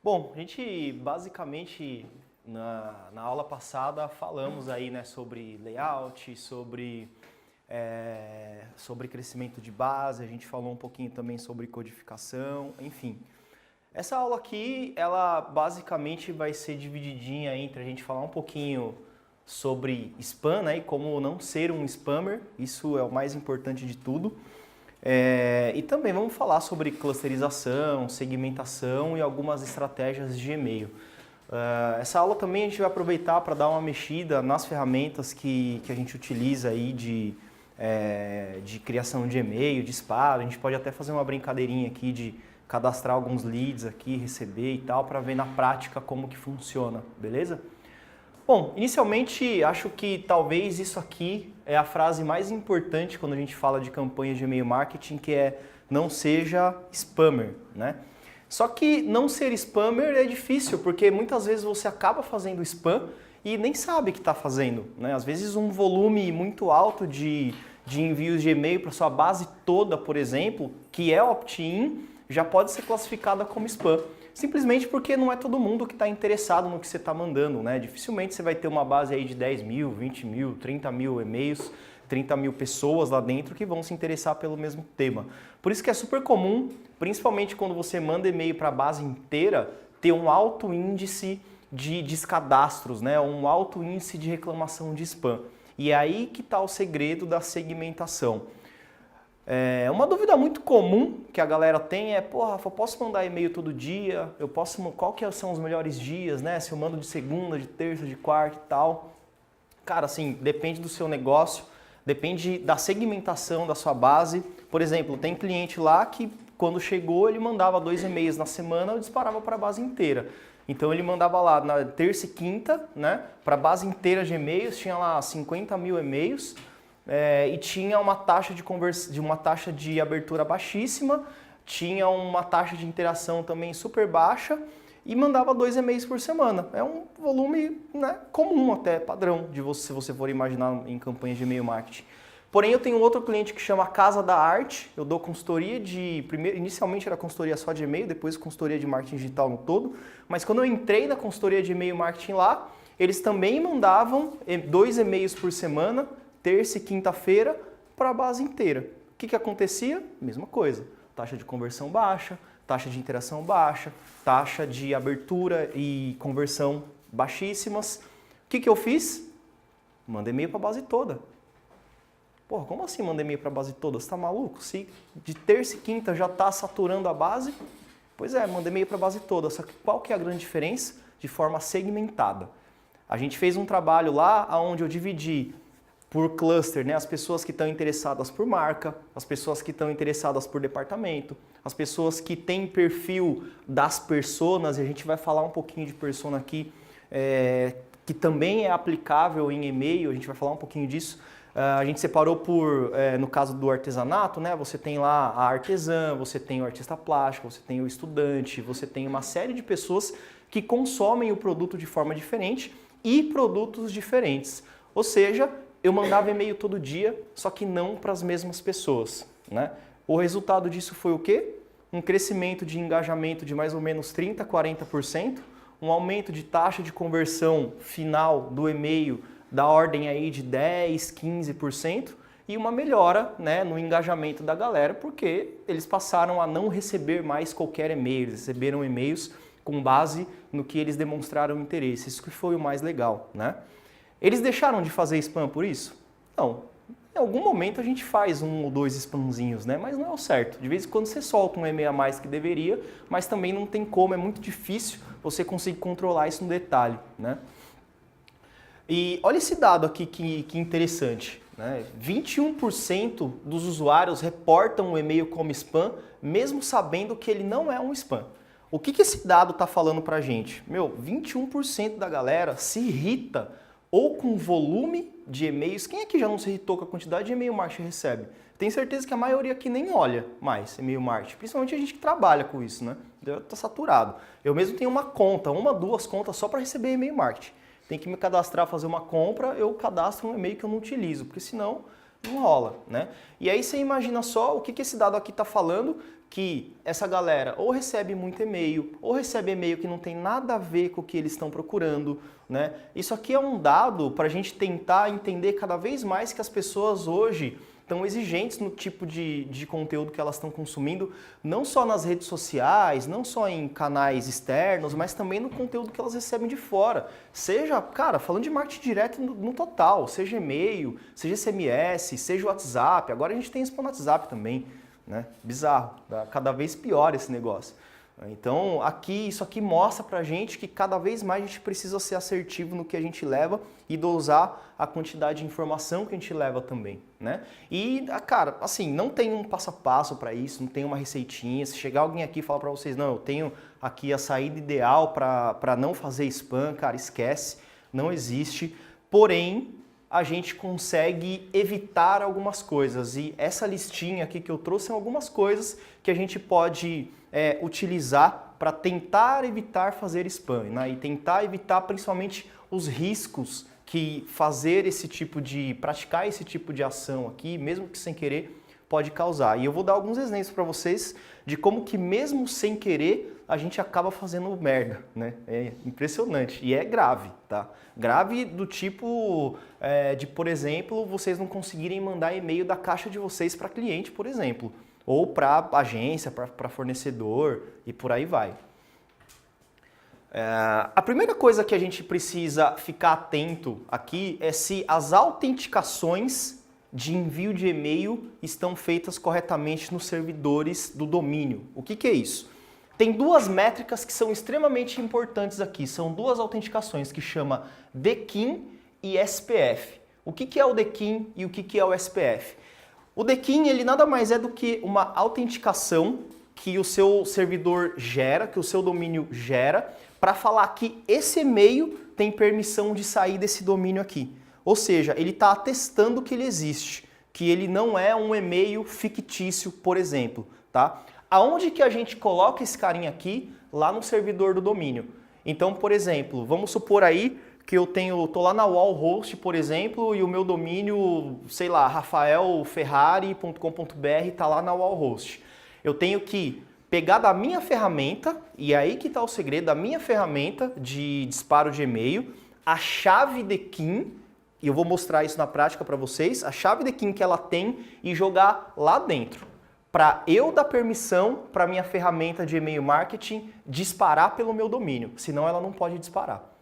Bom, a gente basicamente na aula passada falamos aí, né, sobre layout, sobre crescimento de base, a gente falou um pouquinho também sobre codificação, enfim. Essa aula aqui, ela basicamente vai ser divididinha entre a gente falar um pouquinho sobre spam, né, e como não ser um spammer, isso é o mais importante de tudo. E também vamos falar sobre clusterização, segmentação e algumas estratégias de e-mail. Essa aula também a gente vai aproveitar para dar uma mexida nas ferramentas que a gente utiliza aí de criação de e-mail, de spam. A gente pode até fazer uma brincadeirinha aqui de cadastrar alguns leads aqui, receber e tal, para ver na prática como que funciona, beleza? Bom, inicialmente acho que talvez isso aqui é a frase mais importante quando a gente fala de campanhas de e-mail marketing, que é não seja spammer, né? Só que não ser spammer é difícil, porque muitas vezes você acaba fazendo spam e nem sabe que está fazendo, né? Às vezes um volume muito alto de envios de e-mail para sua base toda, por exemplo, que é opt-in, já pode ser classificada como spam. Simplesmente porque não é todo mundo que está interessado no que você está mandando, né? Dificilmente você vai ter uma base aí de 10 mil, 20 mil, 30 mil e-mails, 30 mil pessoas lá dentro que vão se interessar pelo mesmo tema. Por isso que é super comum, principalmente quando você manda e-mail para a base inteira, ter um alto índice de descadastros, né? Um alto índice de reclamação de spam. E é aí que está o segredo da segmentação. Uma dúvida muito comum que a galera tem é, pô, Rafa, eu posso mandar e-mail todo dia? Qual que são os melhores dias, né? Se eu mando de segunda, de terça, de quarta e tal. Cara, assim, depende do seu negócio, depende da segmentação da sua base. Por exemplo, tem cliente lá que quando chegou ele mandava 2 e-mails na semana, eu disparava para a base inteira. Então ele mandava lá na terça e quinta, né? Para a base inteira de e-mails, tinha lá 50 mil e-mails. E tinha uma taxa de abertura baixíssima, tinha uma taxa de interação também super baixa e mandava 2 e-mails por semana. É um volume, né, comum até, padrão, se você for imaginar em campanhas de e-mail marketing. Porém, eu tenho outro cliente que chama Casa da Arte, eu dou consultoria inicialmente era consultoria só de e-mail, depois consultoria de marketing digital no todo, mas quando eu entrei na consultoria de e-mail marketing lá, eles também mandavam 2 e-mails por semana, terça e quinta-feira, para a base inteira. O que acontecia? Mesma coisa. Taxa de conversão baixa, taxa de interação baixa, taxa de abertura e conversão baixíssimas. O que eu fiz? Mandei e-mail para a base toda. Porra, como assim mandei e-mail para a base toda? Você está maluco? Se de terça e quinta já está saturando a base, pois é, mandei e-mail para a base toda. Só que qual que é a grande diferença? De forma segmentada. A gente fez um trabalho lá onde eu dividi por cluster, né? As pessoas que estão interessadas por marca, as pessoas que estão interessadas por departamento, as pessoas que têm perfil das personas, e a gente vai falar um pouquinho de persona aqui, que também é aplicável em e-mail, a gente vai falar um pouquinho disso. A gente separou no caso do artesanato, né? Você tem lá a artesã, você tem o artista plástico, você tem o estudante, você tem uma série de pessoas que consomem o produto de forma diferente e produtos diferentes. Ou seja, eu mandava e-mail todo dia, só que não para as mesmas pessoas, né? O resultado disso foi o quê? Um crescimento de engajamento de mais ou menos 30% a 40%, um aumento de taxa de conversão final do e-mail da ordem aí de 10%, 15% e uma melhora, né, no engajamento da galera, porque eles passaram a não receber mais qualquer e-mail, eles receberam e-mails com base no que eles demonstraram interesse. Isso que foi o mais legal, né? Eles deixaram de fazer spam por isso? Não. Em algum momento a gente faz 1 ou 2 spamzinhos, né? Mas não é o certo. De vez em quando você solta um e-mail a mais que deveria, mas também não tem como, é muito difícil você conseguir controlar isso no detalhe, né? E olha esse dado aqui que interessante, né? 21% dos usuários reportam o e-mail como spam, mesmo sabendo que ele não é um spam. O que esse dado está falando pra gente? 21% da galera se irrita ou com o volume de e-mails. Quem aqui já não se irritou com a quantidade de e-mail marketing recebe? Tenho certeza que a maioria aqui nem olha mais e-mail marketing, principalmente a gente que trabalha com isso, né? Tá saturado. Eu mesmo tenho uma conta, 1, 2 contas só para receber e-mail marketing. Tem que me cadastrar, fazer uma compra, eu cadastro um e-mail que eu não utilizo, porque senão não rola, né? E aí você imagina só o que esse dado aqui está falando, que essa galera ou recebe muito e-mail, ou recebe e-mail que não tem nada a ver com o que eles estão procurando, né? Isso aqui é um dado para a gente tentar entender cada vez mais que as pessoas hoje estão exigentes no tipo de conteúdo que elas estão consumindo, não só nas redes sociais, não só em canais externos, mas também no conteúdo que elas recebem de fora. Seja, cara, falando de marketing direto no total, seja e-mail, seja SMS, seja WhatsApp, agora a gente tem isso no WhatsApp também, né? Bizarro, tá cada vez pior esse negócio. Então, isso aqui mostra pra gente que cada vez mais a gente precisa ser assertivo no que a gente leva e dosar a quantidade de informação que a gente leva também, né? E, cara, assim, não tem um passo a passo para isso, não tem uma receitinha. Se chegar alguém aqui e falar para vocês, não, eu tenho aqui a saída ideal para não fazer spam, cara, esquece, não existe. Porém, a gente consegue evitar algumas coisas e essa listinha aqui que eu trouxe são algumas coisas que a gente pode utilizar para tentar evitar fazer spam, né? E tentar evitar principalmente os riscos que praticar esse tipo de ação aqui, mesmo que sem querer, pode causar. E eu vou dar alguns exemplos para vocês de como que mesmo sem querer a gente acaba fazendo merda, né? É impressionante e é grave, tá? Grave do tipo de, por exemplo, vocês não conseguirem mandar e-mail da caixa de vocês para cliente, por exemplo, ou para agência, para fornecedor e por aí vai. A primeira coisa que a gente precisa ficar atento aqui é se as autenticações de envio de e-mail estão feitas corretamente nos servidores do domínio. O que é isso? Tem duas métricas que são extremamente importantes aqui. São duas autenticações que chama DKIM e SPF. O que é o DKIM e o que é o SPF? O DKIM, ele nada mais é do que uma autenticação que o seu servidor gera, que o seu domínio gera, para falar que esse e-mail tem permissão de sair desse domínio aqui. Ou seja, ele está atestando que ele existe, que ele não é um e-mail fictício, por exemplo, tá? Aonde que a gente coloca esse carinha aqui? Lá no servidor do domínio. Então, por exemplo, vamos supor aí que eu tô lá na Wallhost, por exemplo, e o meu domínio, sei lá, rafaelferrari.com.br está lá na Wallhost. Eu tenho que pegar da minha ferramenta, e aí que está o segredo, da minha ferramenta de disparo de e-mail, a chave DKIM, e eu vou mostrar isso na prática para vocês, a chave DKIM que ela tem e jogar lá dentro, para eu dar permissão para minha ferramenta de e-mail marketing disparar pelo meu domínio, senão ela não pode disparar.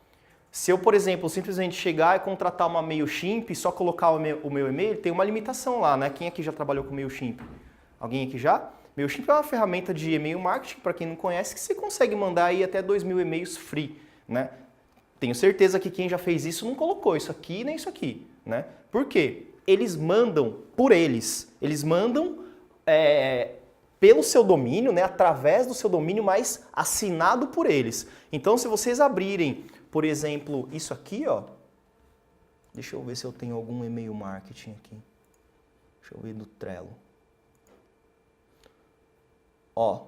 Se eu, por exemplo, simplesmente chegar e contratar uma MailChimp e só colocar o meu e-mail, tem uma limitação lá, né? Quem aqui já trabalhou com MailChimp? Alguém aqui já? MailChimp é uma ferramenta de e-mail marketing, para quem não conhece, que você consegue mandar aí até 2.000 e-mails free, né? Tenho certeza que quem já fez isso não colocou isso aqui nem isso aqui, né? Por quê? Eles mandam por eles. Eles mandam pelo seu domínio, né? Através do seu domínio, mas assinado por eles. Então, se vocês abrirem, por exemplo, isso aqui, ó. Deixa eu ver se eu tenho algum e-mail marketing aqui. Deixa eu ver do Trello. Ó,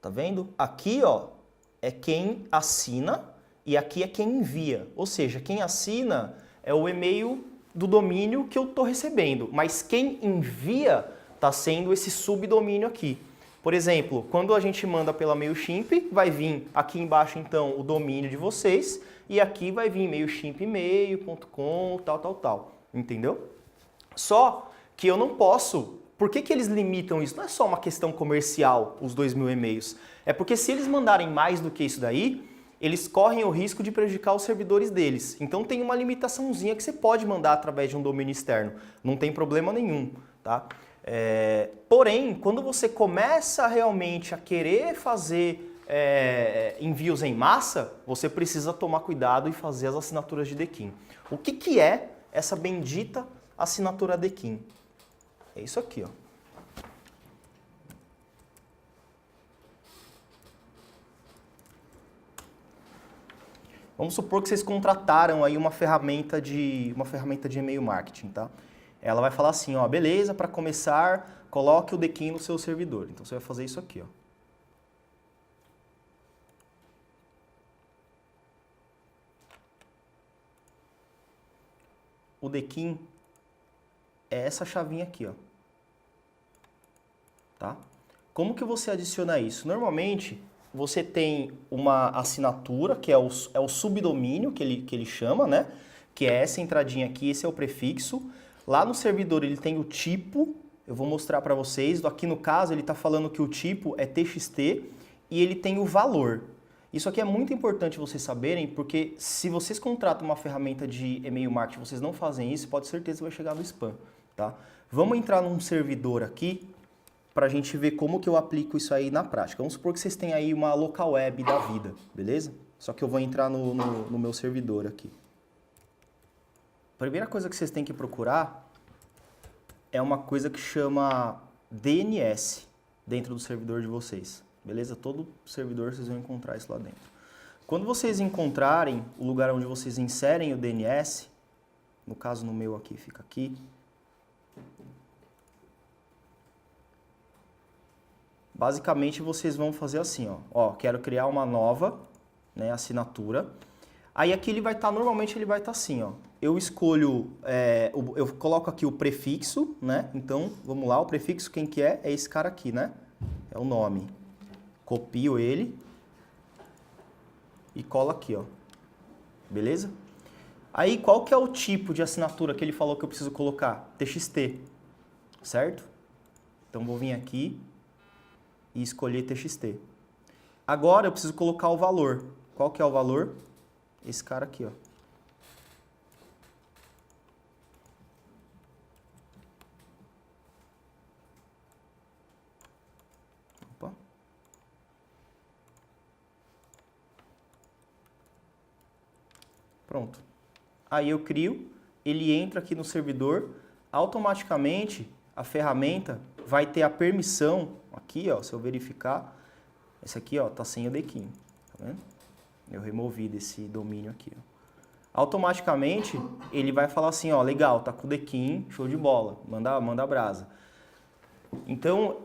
tá vendo? Aqui, ó, é quem assina e aqui é quem envia. Ou seja, quem assina é o e-mail do domínio que eu tô recebendo, mas quem envia tá sendo esse subdomínio aqui. Por exemplo, quando a gente manda pela MailChimp, vai vir aqui embaixo, então, o domínio de vocês e aqui vai vir mailchimpemail.com, tal. Entendeu? Só que eu não posso. Por que eles limitam isso? Não é só uma questão comercial, os 2.000 e-mails. É porque se eles mandarem mais do que isso daí, eles correm o risco de prejudicar os servidores deles. Então tem uma limitaçãozinha que você pode mandar através de um domínio externo. Não tem problema nenhum, tá? Porém, quando você começa realmente a querer fazer envios em massa, você precisa tomar cuidado e fazer as assinaturas de DKIM. O que é essa bendita assinatura DKIM? É isso aqui, ó. Vamos supor que vocês contrataram aí uma ferramenta de e-mail marketing, tá? Ela vai falar assim, ó, beleza, para começar, coloque o DKIM no seu servidor. Então você vai fazer isso aqui, ó. O DKIM é essa chavinha aqui, ó. Tá? Como que você adiciona isso? Normalmente, você tem uma assinatura, que é o subdomínio, que ele chama, né? Que é essa entradinha aqui, esse é o prefixo. Lá no servidor ele tem o tipo, eu vou mostrar para vocês. Aqui no caso ele está falando que o tipo é TXT e ele tem o valor. Isso aqui é muito importante vocês saberem, porque se vocês contratam uma ferramenta de e-mail marketing, vocês não fazem isso, pode ter certeza que vai chegar no spam, tá? Vamos entrar num servidor aqui para a gente ver como que eu aplico isso aí na prática. Vamos supor que vocês têm aí uma local web da vida, beleza? Só que eu vou entrar no meu servidor aqui. A primeira coisa que vocês têm que procurar é uma coisa que chama DNS dentro do servidor de vocês, beleza? Todo servidor vocês vão encontrar isso lá dentro. Quando vocês encontrarem o lugar onde vocês inserem o DNS, no caso no meu aqui, fica aqui, basicamente vocês vão fazer assim, ó, quero criar uma nova, né, assinatura. Aí aqui ele vai estar, normalmente ele vai estar assim, ó. Eu escolho, eu coloco aqui o prefixo, né? Então, vamos lá, o prefixo quem que é? É esse cara aqui, né? É o nome. Copio ele e colo aqui, ó. Beleza? Aí qual que é o tipo de assinatura que ele falou que eu preciso colocar? TXT, certo? Então vou vir aqui e escolher TXT. Agora eu preciso colocar o valor. Qual que é o valor? Esse cara aqui, ó. Opa. Pronto. Aí eu crio, ele entra aqui no servidor, automaticamente a ferramenta vai ter a permissão, aqui ó, se eu verificar, esse aqui ó, tá sem o DKIM, tá vendo? Eu removi desse domínio aqui, ó. Automaticamente ele vai falar assim, ó, legal, tá com o DKIM, show de bola, manda brasa. Então,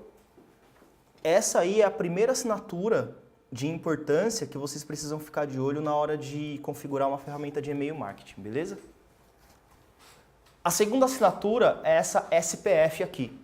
essa aí é a primeira assinatura de importância que vocês precisam ficar de olho na hora de configurar uma ferramenta de e-mail marketing, beleza? A segunda assinatura é essa SPF aqui.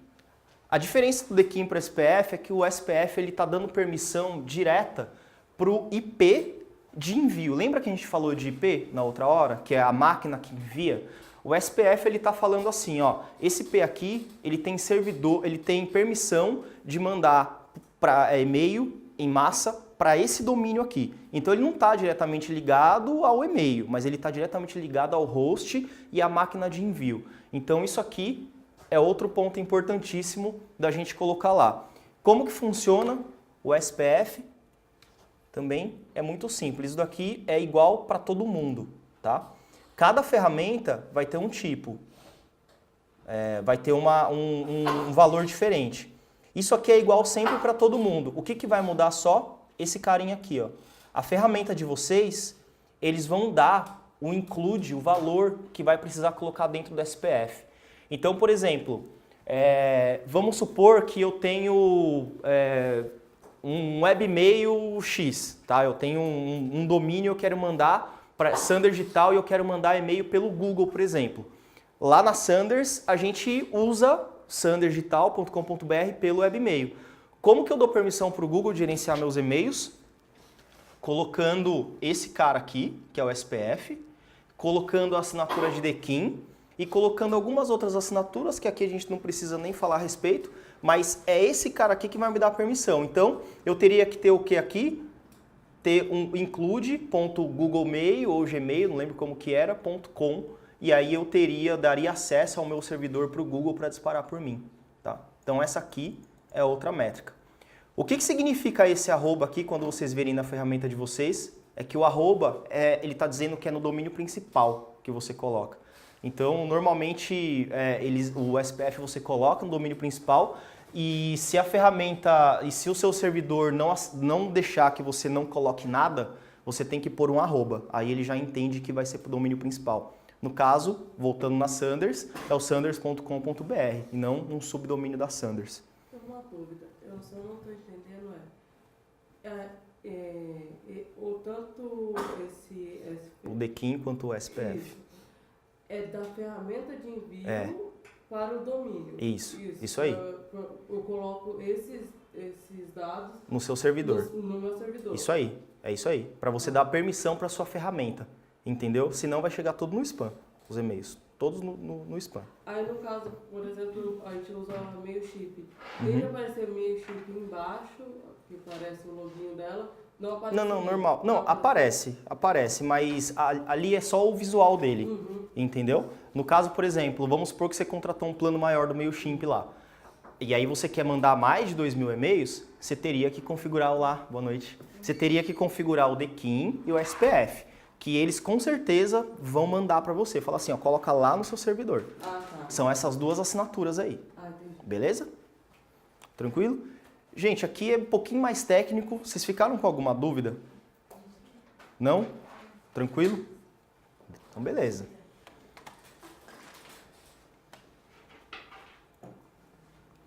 A diferença do DKIM para o SPF é que o SPF está dando permissão direta para o IP de envio. Lembra que a gente falou de IP na outra hora, que é a máquina que envia? O SPF ele está falando assim, ó, esse IP aqui ele tem servidor, ele tem permissão de mandar para e-mail em massa para esse domínio aqui. Então ele não está diretamente ligado ao e-mail, mas ele está diretamente ligado ao host e à máquina de envio. Então isso aqui é outro ponto importantíssimo da gente colocar lá. Como que funciona o SPF? Também é muito simples. Isso daqui é igual para todo mundo, tá? Cada ferramenta vai ter um tipo, vai ter um valor diferente. Isso aqui é igual sempre para todo mundo. O que vai mudar só? Esse carinha aqui, ó. A ferramenta de vocês, eles vão dar o include, o valor que vai precisar colocar dentro do SPF. Então, por exemplo, vamos supor que eu tenho um webmail X, tá? Eu tenho um domínio, eu quero mandar para Sanders Digital e eu quero mandar e-mail pelo Google, por exemplo. Lá na Sanders, a gente usa sandersdigital.com.br pelo webmail. Como que eu dou permissão para o Google gerenciar meus e-mails? Colocando esse cara aqui, que é o SPF, colocando a assinatura de DKIM e colocando algumas outras assinaturas que aqui a gente não precisa nem falar a respeito, mas é esse cara aqui que vai me dar a permissão. Então, eu teria que ter o que aqui? Ter um include.googlemail ou gmail, não lembro como que era, .com, e aí eu daria acesso ao meu servidor para o Google para disparar por mim. Tá? Então essa aqui é outra métrica. O que significa esse arroba aqui quando vocês verem na ferramenta de vocês? É que o arroba, ele está dizendo que é no domínio principal que você coloca. Então, normalmente, o SPF você coloca no domínio principal e se a ferramenta, e se o seu servidor não deixar que você não coloque nada, você tem que pôr um arroba. Aí ele já entende que vai ser para o domínio principal. No caso, voltando na Sanders, é o sanders.com.br e não um subdomínio da Sanders. Uma dúvida, eu só não estou entendendo tanto o DKIM quanto o SPF. Isso. É da ferramenta de envio para o domínio. Isso aí. Eu coloco esses esses dados no seu servidor. no meu servidor. Isso aí, é isso aí. Para você dar permissão para sua ferramenta, entendeu? Senão vai chegar tudo no spam, os e-mails. Todos no spam. Aí no caso, por exemplo, a gente usa Mailchimp. Tem que aparecer Mailchimp embaixo, que parece o loginho dela, não aparece. Não, normal. Não, aparece, mas ali é só o visual dele, entendeu? No caso, por exemplo, vamos supor que você contratou um plano maior do Mailchimp lá. E aí você quer mandar mais de 2.000 e-mails, você teria que configurar lá, boa noite. Você teria que configurar o DKIM e o SPF, que eles com certeza vão mandar para você. Fala assim, ó, coloca lá no seu servidor. Tá. São essas duas assinaturas aí. Entendi. Beleza? Tranquilo? Gente, aqui é um pouquinho mais técnico. Vocês ficaram com alguma dúvida? Não? Tranquilo? Então, beleza.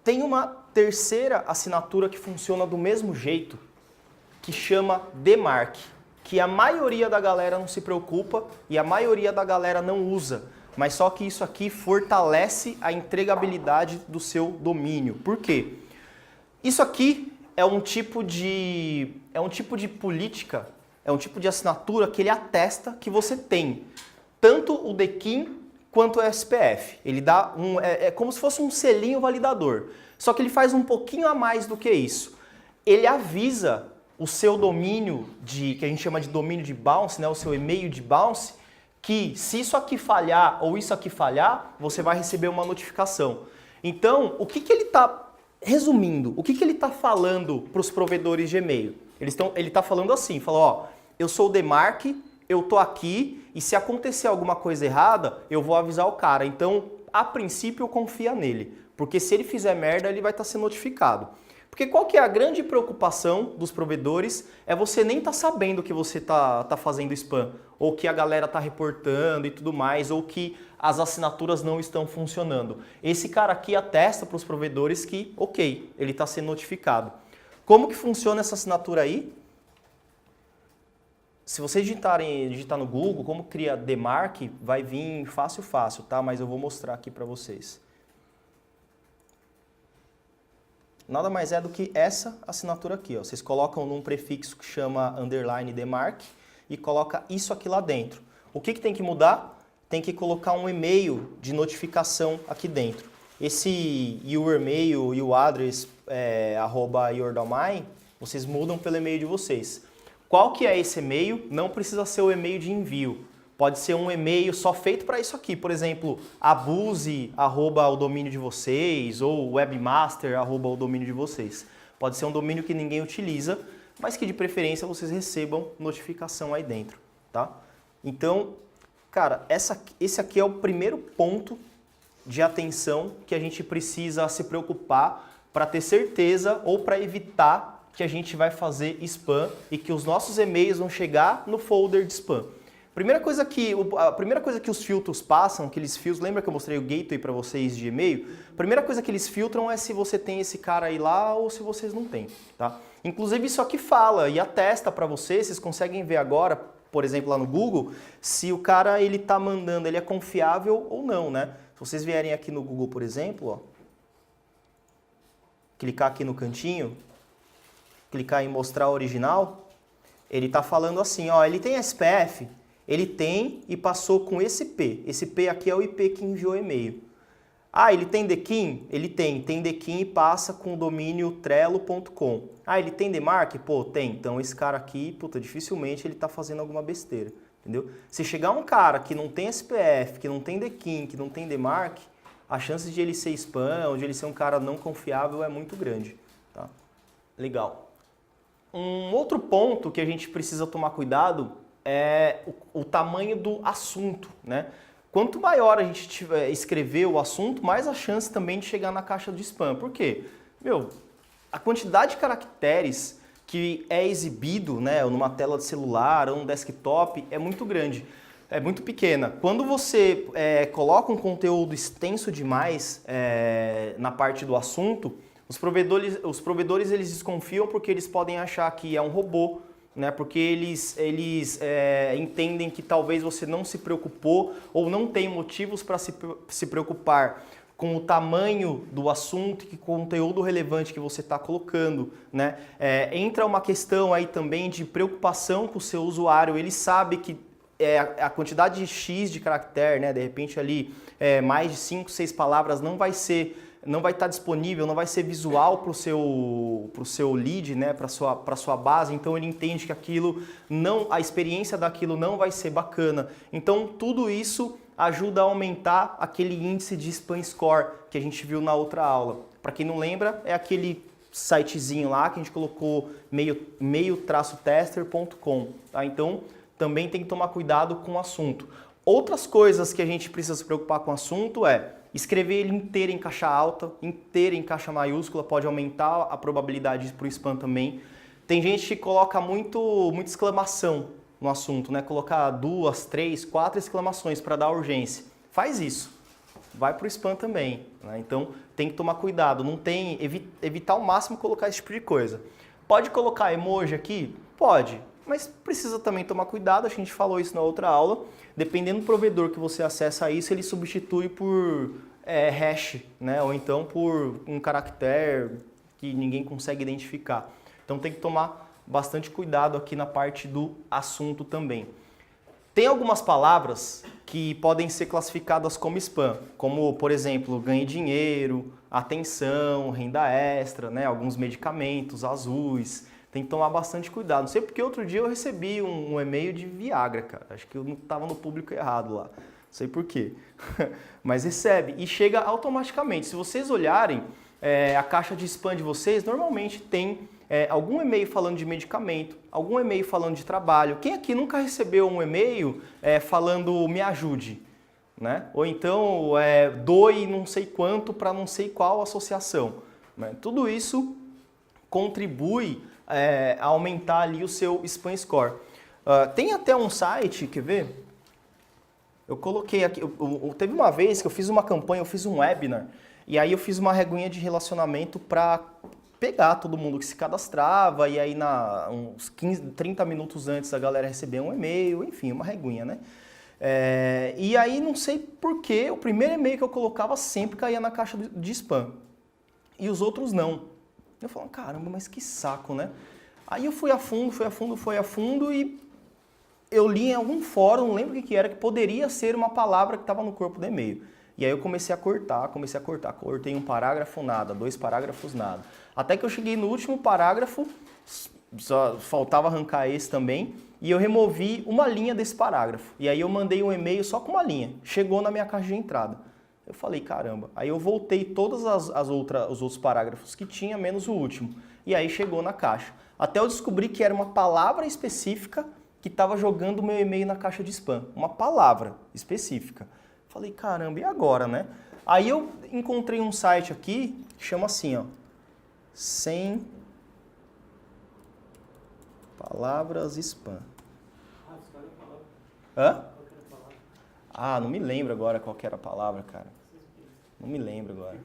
Tem uma terceira assinatura que funciona do mesmo jeito, que chama DMARC, que a maioria da galera não se preocupa e a maioria da galera não usa. Mas só que isso aqui fortalece a entregabilidade do seu domínio. Por quê? Isso aqui é um tipo de política, é um tipo de assinatura que ele atesta que você tem tanto o DKIM quanto o SPF. Ele dá é como se fosse um selinho validador. Só que ele faz um pouquinho a mais do que isso. Ele avisa o seu domínio que a gente chama de domínio de bounce, né, o seu e-mail de bounce, que se isso aqui falhar ou isso aqui falhar, você vai receber uma notificação. Então, o que ele está, resumindo, o que ele está falando para os provedores de e-mail? Ele está falando assim, falou, ó, eu sou o DMARC, eu tô aqui e se acontecer alguma coisa errada, eu vou avisar o cara. Então, a princípio, confia nele, porque se ele fizer merda, ele vai estar sendo notificado. Porque qual que é a grande preocupação dos provedores? É você nem estar sabendo que você tá fazendo spam, ou que a galera tá reportando e tudo mais, ou que as assinaturas não estão funcionando. Esse cara aqui atesta para os provedores que, ok, ele está sendo notificado. Como que funciona essa assinatura aí? Se vocês digitar no Google, como cria DMARC, vai vir fácil, tá? Mas eu vou mostrar aqui para vocês. Nada mais é do que essa assinatura aqui, ó. Vocês colocam num prefixo que chama underline DMARC e coloca isso aqui lá dentro. O que tem que mudar? Tem que colocar um e-mail de notificação aqui dentro. Esse your mail e o address @yourdomain, vocês mudam pelo e-mail de vocês. Qual que é esse e-mail? Não precisa ser o e-mail de envio. Pode ser um e-mail só feito para isso aqui. Por exemplo, abuse @o domínio de vocês ou webmaster @o domínio de vocês. Pode ser um domínio que ninguém utiliza, mas que de preferência vocês recebam notificação aí dentro, tá? Então, cara, esse aqui é o primeiro ponto de atenção que a gente precisa se preocupar para ter certeza ou para evitar que a gente vai fazer spam e que os nossos e-mails vão chegar no folder de spam. A primeira coisa que os filtros passam, aqueles filtros, lembra que eu mostrei o gateway para vocês de e-mail? A primeira coisa que eles filtram é se você tem esse cara aí lá ou se vocês não têm, tá? Inclusive isso aqui fala e atesta para vocês conseguem ver agora, por exemplo, lá no Google, se o cara ele tá mandando, ele é confiável ou não, né? Se vocês vierem aqui no Google, por exemplo, ó, clicar aqui no cantinho, clicar em mostrar original, ele tá falando assim, ó, ele tem SPF, ele tem e passou com esse IP. Esse IP aqui é o IP que enviou o e-mail. Ah, ele tem DKIM? Ele tem DKIM e passa com o domínio trello.com. Ah, ele tem DMARC? Pô, tem. Então esse cara aqui, puta, dificilmente ele tá fazendo alguma besteira, entendeu? Se chegar um cara que não tem SPF, que não tem DKIM, que não tem DMARC, a chance de ele ser spam ou de ele ser um cara não confiável é muito grande, tá? Legal. Um outro ponto que a gente precisa tomar cuidado é o tamanho do assunto, né? Quanto maior a gente escrever o assunto, mais a chance também de chegar na caixa de spam. Por quê? Meu, a quantidade de caracteres que é exibido, né, numa tela de celular ou um desktop é muito grande, é muito pequena. Quando você coloca um conteúdo extenso demais na parte do assunto, os provedores eles desconfiam porque eles podem achar que é um robô, né? Porque eles entendem que talvez você não se preocupou ou não tem motivos para se preocupar com o tamanho do assunto e que conteúdo relevante que você está colocando, né? Entra uma questão aí também de preocupação com o seu usuário, ele sabe que a quantidade de X de caractere, né? De repente ali mais de 5, 6 palavras não vai estar disponível, não vai ser visual para o seu lead, né? Para sua base, então ele entende que a experiência daquilo não vai ser bacana. Então tudo isso ajuda a aumentar aquele índice de spam score que a gente viu na outra aula. Para quem não lembra, é aquele sitezinho lá que a gente colocou meio-tester.com, tá? Então também tem que tomar cuidado com o assunto. Outras coisas que a gente precisa se preocupar com o assunto é escrever ele inteiro em caixa alta, inteiro em caixa maiúscula, pode aumentar a probabilidade para o spam também. Tem gente que coloca muita exclamação no assunto, né? Colocar 2, 3, 4 exclamações para dar urgência. Faz isso. Vai para o spam também, né? Então tem que tomar cuidado, evitar ao máximo colocar esse tipo de coisa. Pode colocar emoji aqui? Pode, mas precisa também tomar cuidado, a gente falou isso na outra aula. Dependendo do provedor que você acessa isso, ele substitui por hash, né? Ou então por um caractere que ninguém consegue identificar. Então tem que tomar bastante cuidado aqui na parte do assunto também. Tem algumas palavras que podem ser classificadas como spam, como, por exemplo, ganhe dinheiro, atenção, renda extra, né? Alguns medicamentos azuis. Tem que tomar bastante cuidado. Não sei porque outro dia eu recebi um e-mail de Viagra, cara. Acho que eu não estava no público errado lá. Não sei por quê. Mas recebe e chega automaticamente. Se vocês olharem a caixa de spam de vocês, normalmente tem algum e-mail falando de medicamento, algum e-mail falando de trabalho. Quem aqui nunca recebeu um e-mail falando me ajude? Né? Ou então doe não sei quanto para não sei qual associação. Né? Tudo isso contribui a aumentar ali o seu spam score. Tem até um site, quer ver? Eu coloquei aqui, teve uma vez que eu fiz uma campanha, eu fiz um webinar, e aí eu fiz uma reguinha de relacionamento para pegar todo mundo que se cadastrava, e aí uns 30 minutos antes a galera recebia um e-mail, enfim, uma reguinha, né? E aí não sei porquê, o primeiro e-mail que eu colocava sempre caía na caixa de spam, e os outros não. Eu falo, caramba, mas que saco, né? Aí eu fui a fundo e eu li em algum fórum, não lembro o que era, que poderia ser uma palavra que estava no corpo do e-mail. E aí eu comecei a cortar, cortei um parágrafo, nada, 2 parágrafos, nada. Até que eu cheguei no último parágrafo, só faltava arrancar esse também, e eu removi uma linha desse parágrafo. E aí eu mandei um e-mail só com uma linha, chegou na minha caixa de entrada. Eu falei, caramba. Aí eu voltei todos os outros parágrafos que tinha, menos o último. E aí chegou na caixa. Até eu descobri que era uma palavra específica que estava jogando o meu e-mail na caixa de spam. Uma palavra específica. Falei, caramba, e agora, né? Aí eu encontrei um site aqui que chama assim, ó. 100 palavras spam. Hã? Ah, não me lembro agora qual que era a palavra, cara. Não me lembro agora.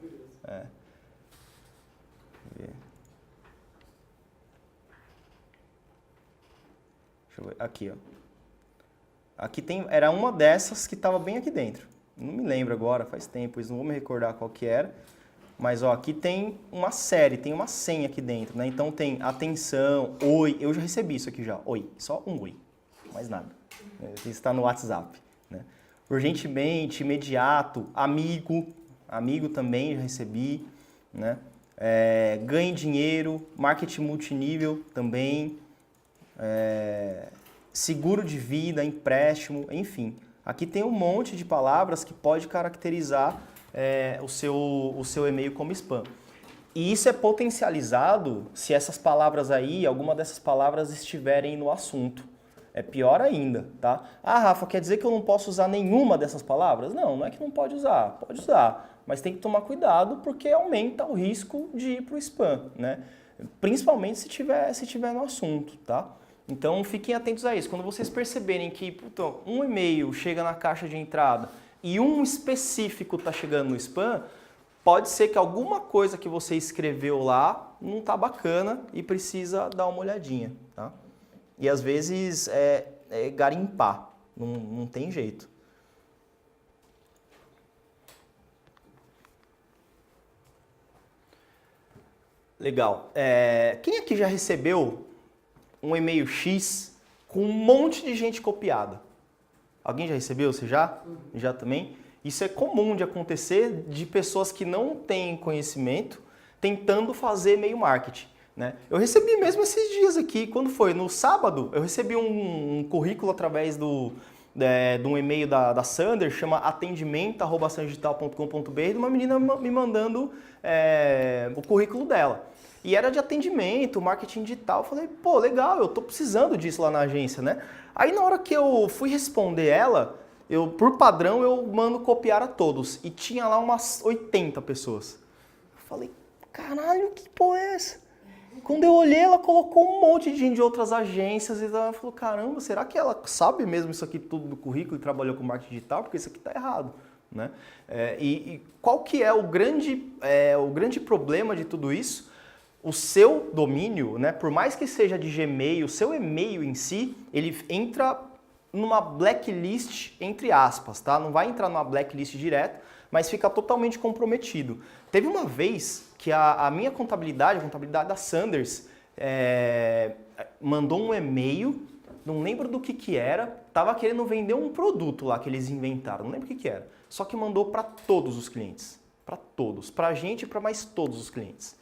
Deixa eu ver. Aqui, ó. Aqui era uma dessas que estava bem aqui dentro. Não me lembro agora, faz tempo, não vou me recordar qual que era. Mas, ó, aqui tem uma série, tem uma senha aqui dentro, né? Então tem atenção, oi. Eu já recebi isso aqui já. Oi, só um oi. Mais nada. Isso está no WhatsApp, né? Urgentemente, imediato, amigo. Amigo também já recebi, né? Ganhe dinheiro, marketing multinível também, seguro de vida, empréstimo, enfim. Aqui tem um monte de palavras que pode caracterizar o seu e-mail como spam. E isso é potencializado se essas palavras aí, alguma dessas palavras estiverem no assunto. É pior ainda, tá? Ah, Rafa, quer dizer que eu não posso usar nenhuma dessas palavras? Não, não é que não pode usar, pode usar. Mas tem que tomar cuidado porque aumenta o risco de ir para o spam, né? Principalmente se tiver no assunto, tá? Então fiquem atentos a isso. Quando vocês perceberem que um e-mail chega na caixa de entrada e um específico está chegando no spam, pode ser que alguma coisa que você escreveu lá não está bacana e precisa dar uma olhadinha, tá? E às vezes garimpar, não tem jeito. Legal. Quem aqui já recebeu um e-mail X com um monte de gente copiada? Alguém já recebeu? Você já? Já também? Isso é comum de acontecer de pessoas que não têm conhecimento tentando fazer e-mail marketing, né? Eu recebi mesmo esses dias aqui, quando foi? No sábado, eu recebi um currículo através de um e-mail da Sanders, chama atendimento@sandigital.com.br, de uma menina me mandando o currículo dela. E era de atendimento, marketing digital. Eu falei, pô, legal, eu tô precisando disso lá na agência, né? Aí na hora que eu fui responder ela, por padrão, eu mando copiar a todos. E tinha lá umas 80 pessoas. Eu falei, caralho, que porra é essa? Quando eu olhei, ela colocou um monte de gente de outras agências e ela falou, caramba, será que ela sabe mesmo isso aqui tudo do currículo e trabalhou com marketing digital? Porque isso aqui tá errado, né? E qual que é o grande problema de tudo isso? O seu domínio, né, por mais que seja de Gmail, o seu e-mail em si, ele entra numa blacklist, entre aspas, tá? Não vai entrar numa blacklist direto, mas fica totalmente comprometido. Teve uma vez que a minha contabilidade, a contabilidade da Sanders, mandou um e-mail, não lembro do que era, tava querendo vender um produto lá que eles inventaram, não lembro o que era. Só que mandou para todos os clientes, para todos, para a gente e para mais todos os clientes.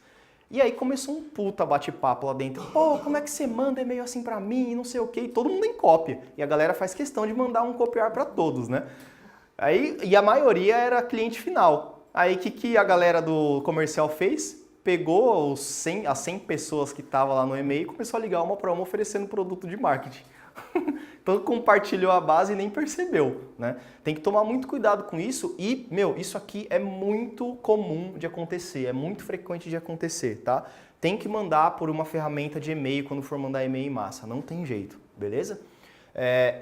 E aí começou um puta bate-papo lá dentro. Pô, como é que você manda e-mail assim pra mim, não sei o quê. E todo mundo em cópia. E a galera faz questão de mandar um copiar para todos, né? E a maioria era cliente final. Aí o que a galera do comercial fez? Pegou as 100 pessoas que estavam lá no e-mail e começou a ligar uma para uma oferecendo produto de marketing. Então compartilhou a base e nem percebeu, né? Tem que tomar muito cuidado com isso e, isso aqui é muito comum de acontecer, é muito frequente de acontecer, tá? Tem que mandar por uma ferramenta de e-mail quando for mandar e-mail em massa, não tem jeito, beleza?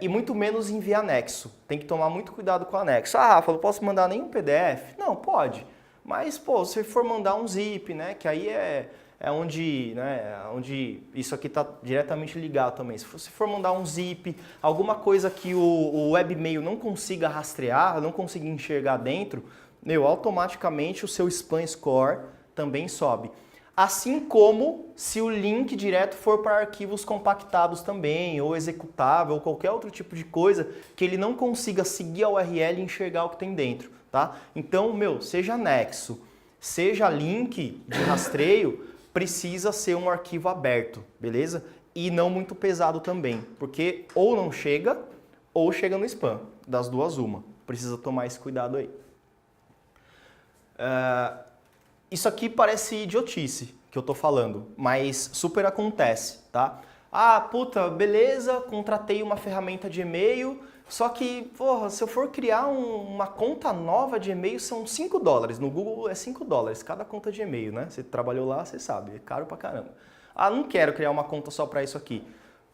E muito menos enviar anexo, tem que tomar muito cuidado com o anexo. Ah, Rafa, não posso mandar nenhum PDF? Não, pode, mas, pô, se for mandar um zip, né, que aí onde isso aqui está diretamente ligado também. Se você for mandar um zip, alguma coisa que o webmail não consiga rastrear, não consiga enxergar dentro, automaticamente o seu spam score também sobe. Assim como se o link direto for para arquivos compactados também, ou executável, ou qualquer outro tipo de coisa que ele não consiga seguir a URL e enxergar o que tem dentro, tá? Então, seja anexo, seja link de rastreio, precisa ser um arquivo aberto, beleza? E não muito pesado também, porque ou não chega, ou chega no spam. Das duas, uma. Precisa tomar esse cuidado aí. Isso aqui parece idiotice que eu tô falando, mas super acontece, tá? Ah, puta, beleza, contratei uma ferramenta de e-mail, só que, porra, se eu for criar uma conta nova de e-mail são $5. No Google é $5 cada conta de e-mail, né? Você trabalhou lá, você sabe, é caro pra caramba. Ah, não quero criar uma conta só para isso aqui.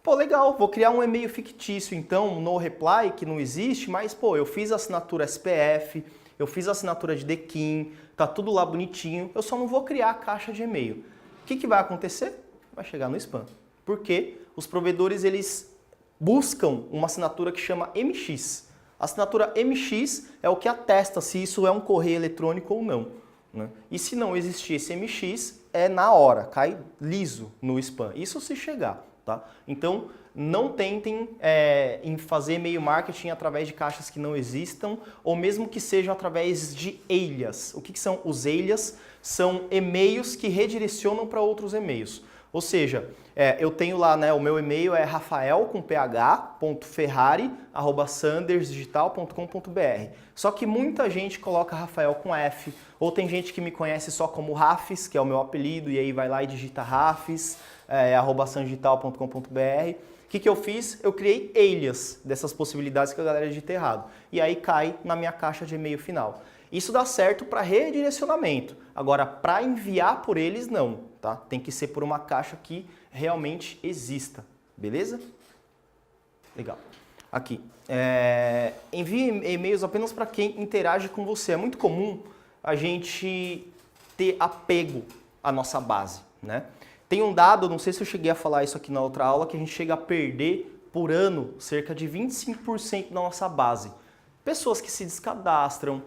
Pô, legal, vou criar um e-mail fictício, então, no reply, que não existe, mas, pô, eu fiz a assinatura SPF, eu fiz a assinatura de DKIM, tá tudo lá bonitinho, eu só não vou criar a caixa de e-mail. O que vai acontecer? Vai chegar no spam. Porque os provedores, eles buscam uma assinatura que chama MX. A assinatura MX é o que atesta se isso é um correio eletrônico ou não, né? E se não existir esse MX, é na hora, cai liso no spam. Isso se chegar, tá? Então, não tentem em fazer e-mail marketing através de caixas que não existam, ou mesmo que sejam através de alias. O que são os alias? São e-mails que redirecionam para outros e-mails. Ou seja, eu tenho lá, né, o meu e-mail é rafael.ph.ferrari@sandersdigital.com.br. Só que muita gente coloca Rafael com F, ou tem gente que me conhece só como Rafis, que é o meu apelido, e aí vai lá e digita Rafis, @sandigital.com.br. O que eu fiz? Eu criei alias dessas possibilidades que a galera digita errado. E aí cai na minha caixa de e-mail final. Isso dá certo para redirecionamento. Agora, para enviar por eles, não. Tá? Tem que ser por uma caixa que realmente exista. Beleza? Legal. Aqui. Envie e-mails apenas para quem interage com você. É muito comum a gente ter apego à nossa base, né? Tem um dado, não sei se eu cheguei a falar isso aqui na outra aula, que a gente chega a perder por ano cerca de 25% da nossa base. Pessoas que se descadastram,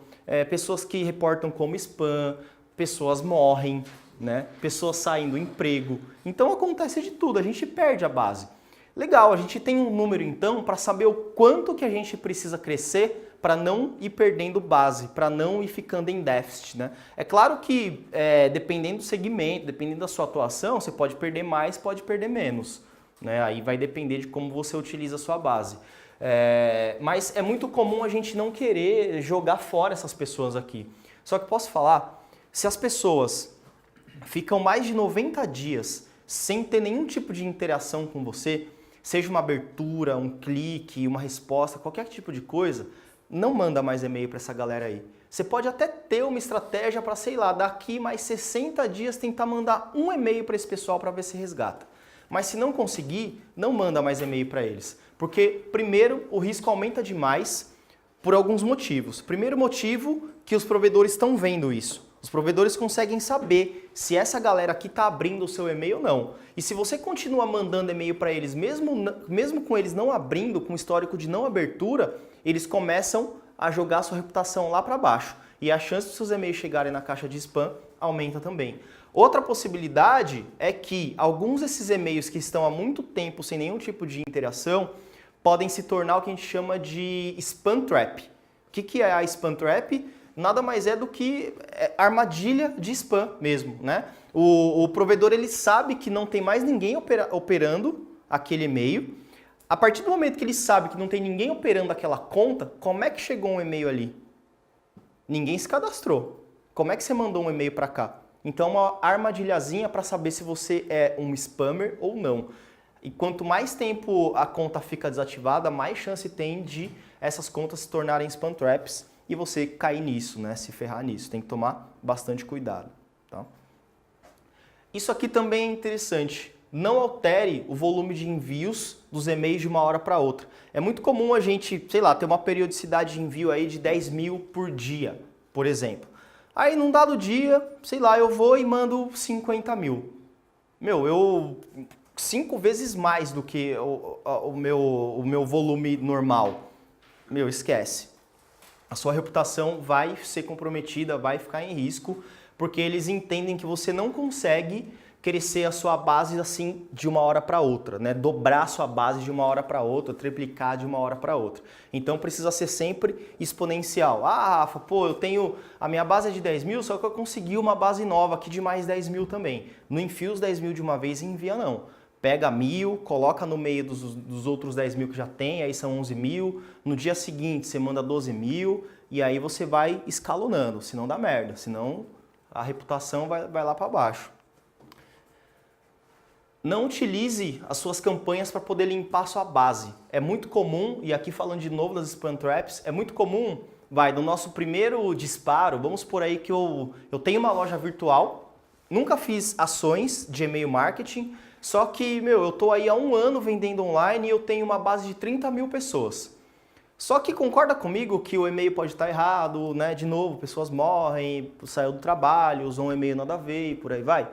pessoas que reportam como spam, pessoas morrem, né? Pessoas saindo do emprego. Então acontece de tudo, a gente perde a base. Legal, a gente tem um número então para saber o quanto que a gente precisa crescer para não ir perdendo base, para não ir ficando em déficit, né? É claro que dependendo do segmento, dependendo da sua atuação, você pode perder mais, pode perder menos, né? Aí vai depender de como você utiliza a sua base. Mas é muito comum a gente não querer jogar fora essas pessoas aqui. Só que posso falar, se as pessoas ficam mais de 90 dias sem ter nenhum tipo de interação com você, seja uma abertura, um clique, uma resposta, qualquer tipo de coisa, não manda mais e-mail para essa galera aí. Você pode até ter uma estratégia para, sei lá, daqui mais 60 dias tentar mandar um e-mail para esse pessoal para ver se resgata. Mas se não conseguir, não manda mais e-mail para eles. Porque, primeiro, o risco aumenta demais por alguns motivos. Primeiro motivo, que os provedores estão vendo isso. Os provedores conseguem saber se essa galera aqui está abrindo o seu e-mail ou não. E se você continua mandando e-mail para eles, mesmo com eles não abrindo, com histórico de não abertura, eles começam a jogar a sua reputação lá para baixo. E a chance de seus e-mails chegarem na caixa de spam aumenta também. Outra possibilidade é que alguns desses e-mails que estão há muito tempo sem nenhum tipo de interação podem se tornar o que a gente chama de spam trap. O que é a spam trap? Nada mais é do que armadilha de spam mesmo, né? O provedor ele sabe que não tem mais ninguém operando aquele e-mail. A partir do momento que ele sabe que não tem ninguém operando aquela conta, como é que chegou um e-mail ali? Ninguém se cadastrou. Como é que você mandou um e-mail para cá? Então, uma armadilhazinha para saber se você é um spammer ou não. E quanto mais tempo a conta fica desativada, mais chance tem de essas contas se tornarem spam traps e você cair nisso, né? Se ferrar nisso. Tem que tomar bastante cuidado. Tá? Isso aqui também é interessante. Não altere o volume de envios dos e-mails de uma hora para outra. É muito comum a gente, sei lá, ter uma periodicidade de envio aí de 10 mil por dia, por exemplo. Aí num dado dia, sei lá, eu vou e mando 50 mil. Eu 5 vezes mais do que o meu volume normal. Esquece. A sua reputação vai ser comprometida, vai ficar em risco, porque eles entendem que você não consegue crescer a sua base assim de uma hora para outra, né? Dobrar a sua base de uma hora para outra, triplicar de uma hora para outra. Então precisa ser sempre exponencial. Ah, Rafa, eu tenho a minha base é de 10 mil, só que eu consegui uma base nova aqui de mais 10 mil também. Não enfia os 10 mil de uma vez e envia não. Pega 1.000, coloca no meio dos outros 10 mil que já tem, aí são 11 mil. No dia seguinte você manda 12 mil e aí você vai escalonando, senão dá merda, senão a reputação vai lá para baixo. Não utilize as suas campanhas para poder limpar a sua base. É muito comum, e aqui falando de novo das spam traps, é muito comum, no nosso primeiro disparo, vamos por aí que eu tenho uma loja virtual, nunca fiz ações de e-mail marketing, só que, eu tô aí há 1 ano vendendo online e eu tenho uma base de 30 mil pessoas. Só que concorda comigo que o e-mail pode estar errado, né? De novo, pessoas morrem, saiu do trabalho, usam um e-mail nada a ver e por aí vai.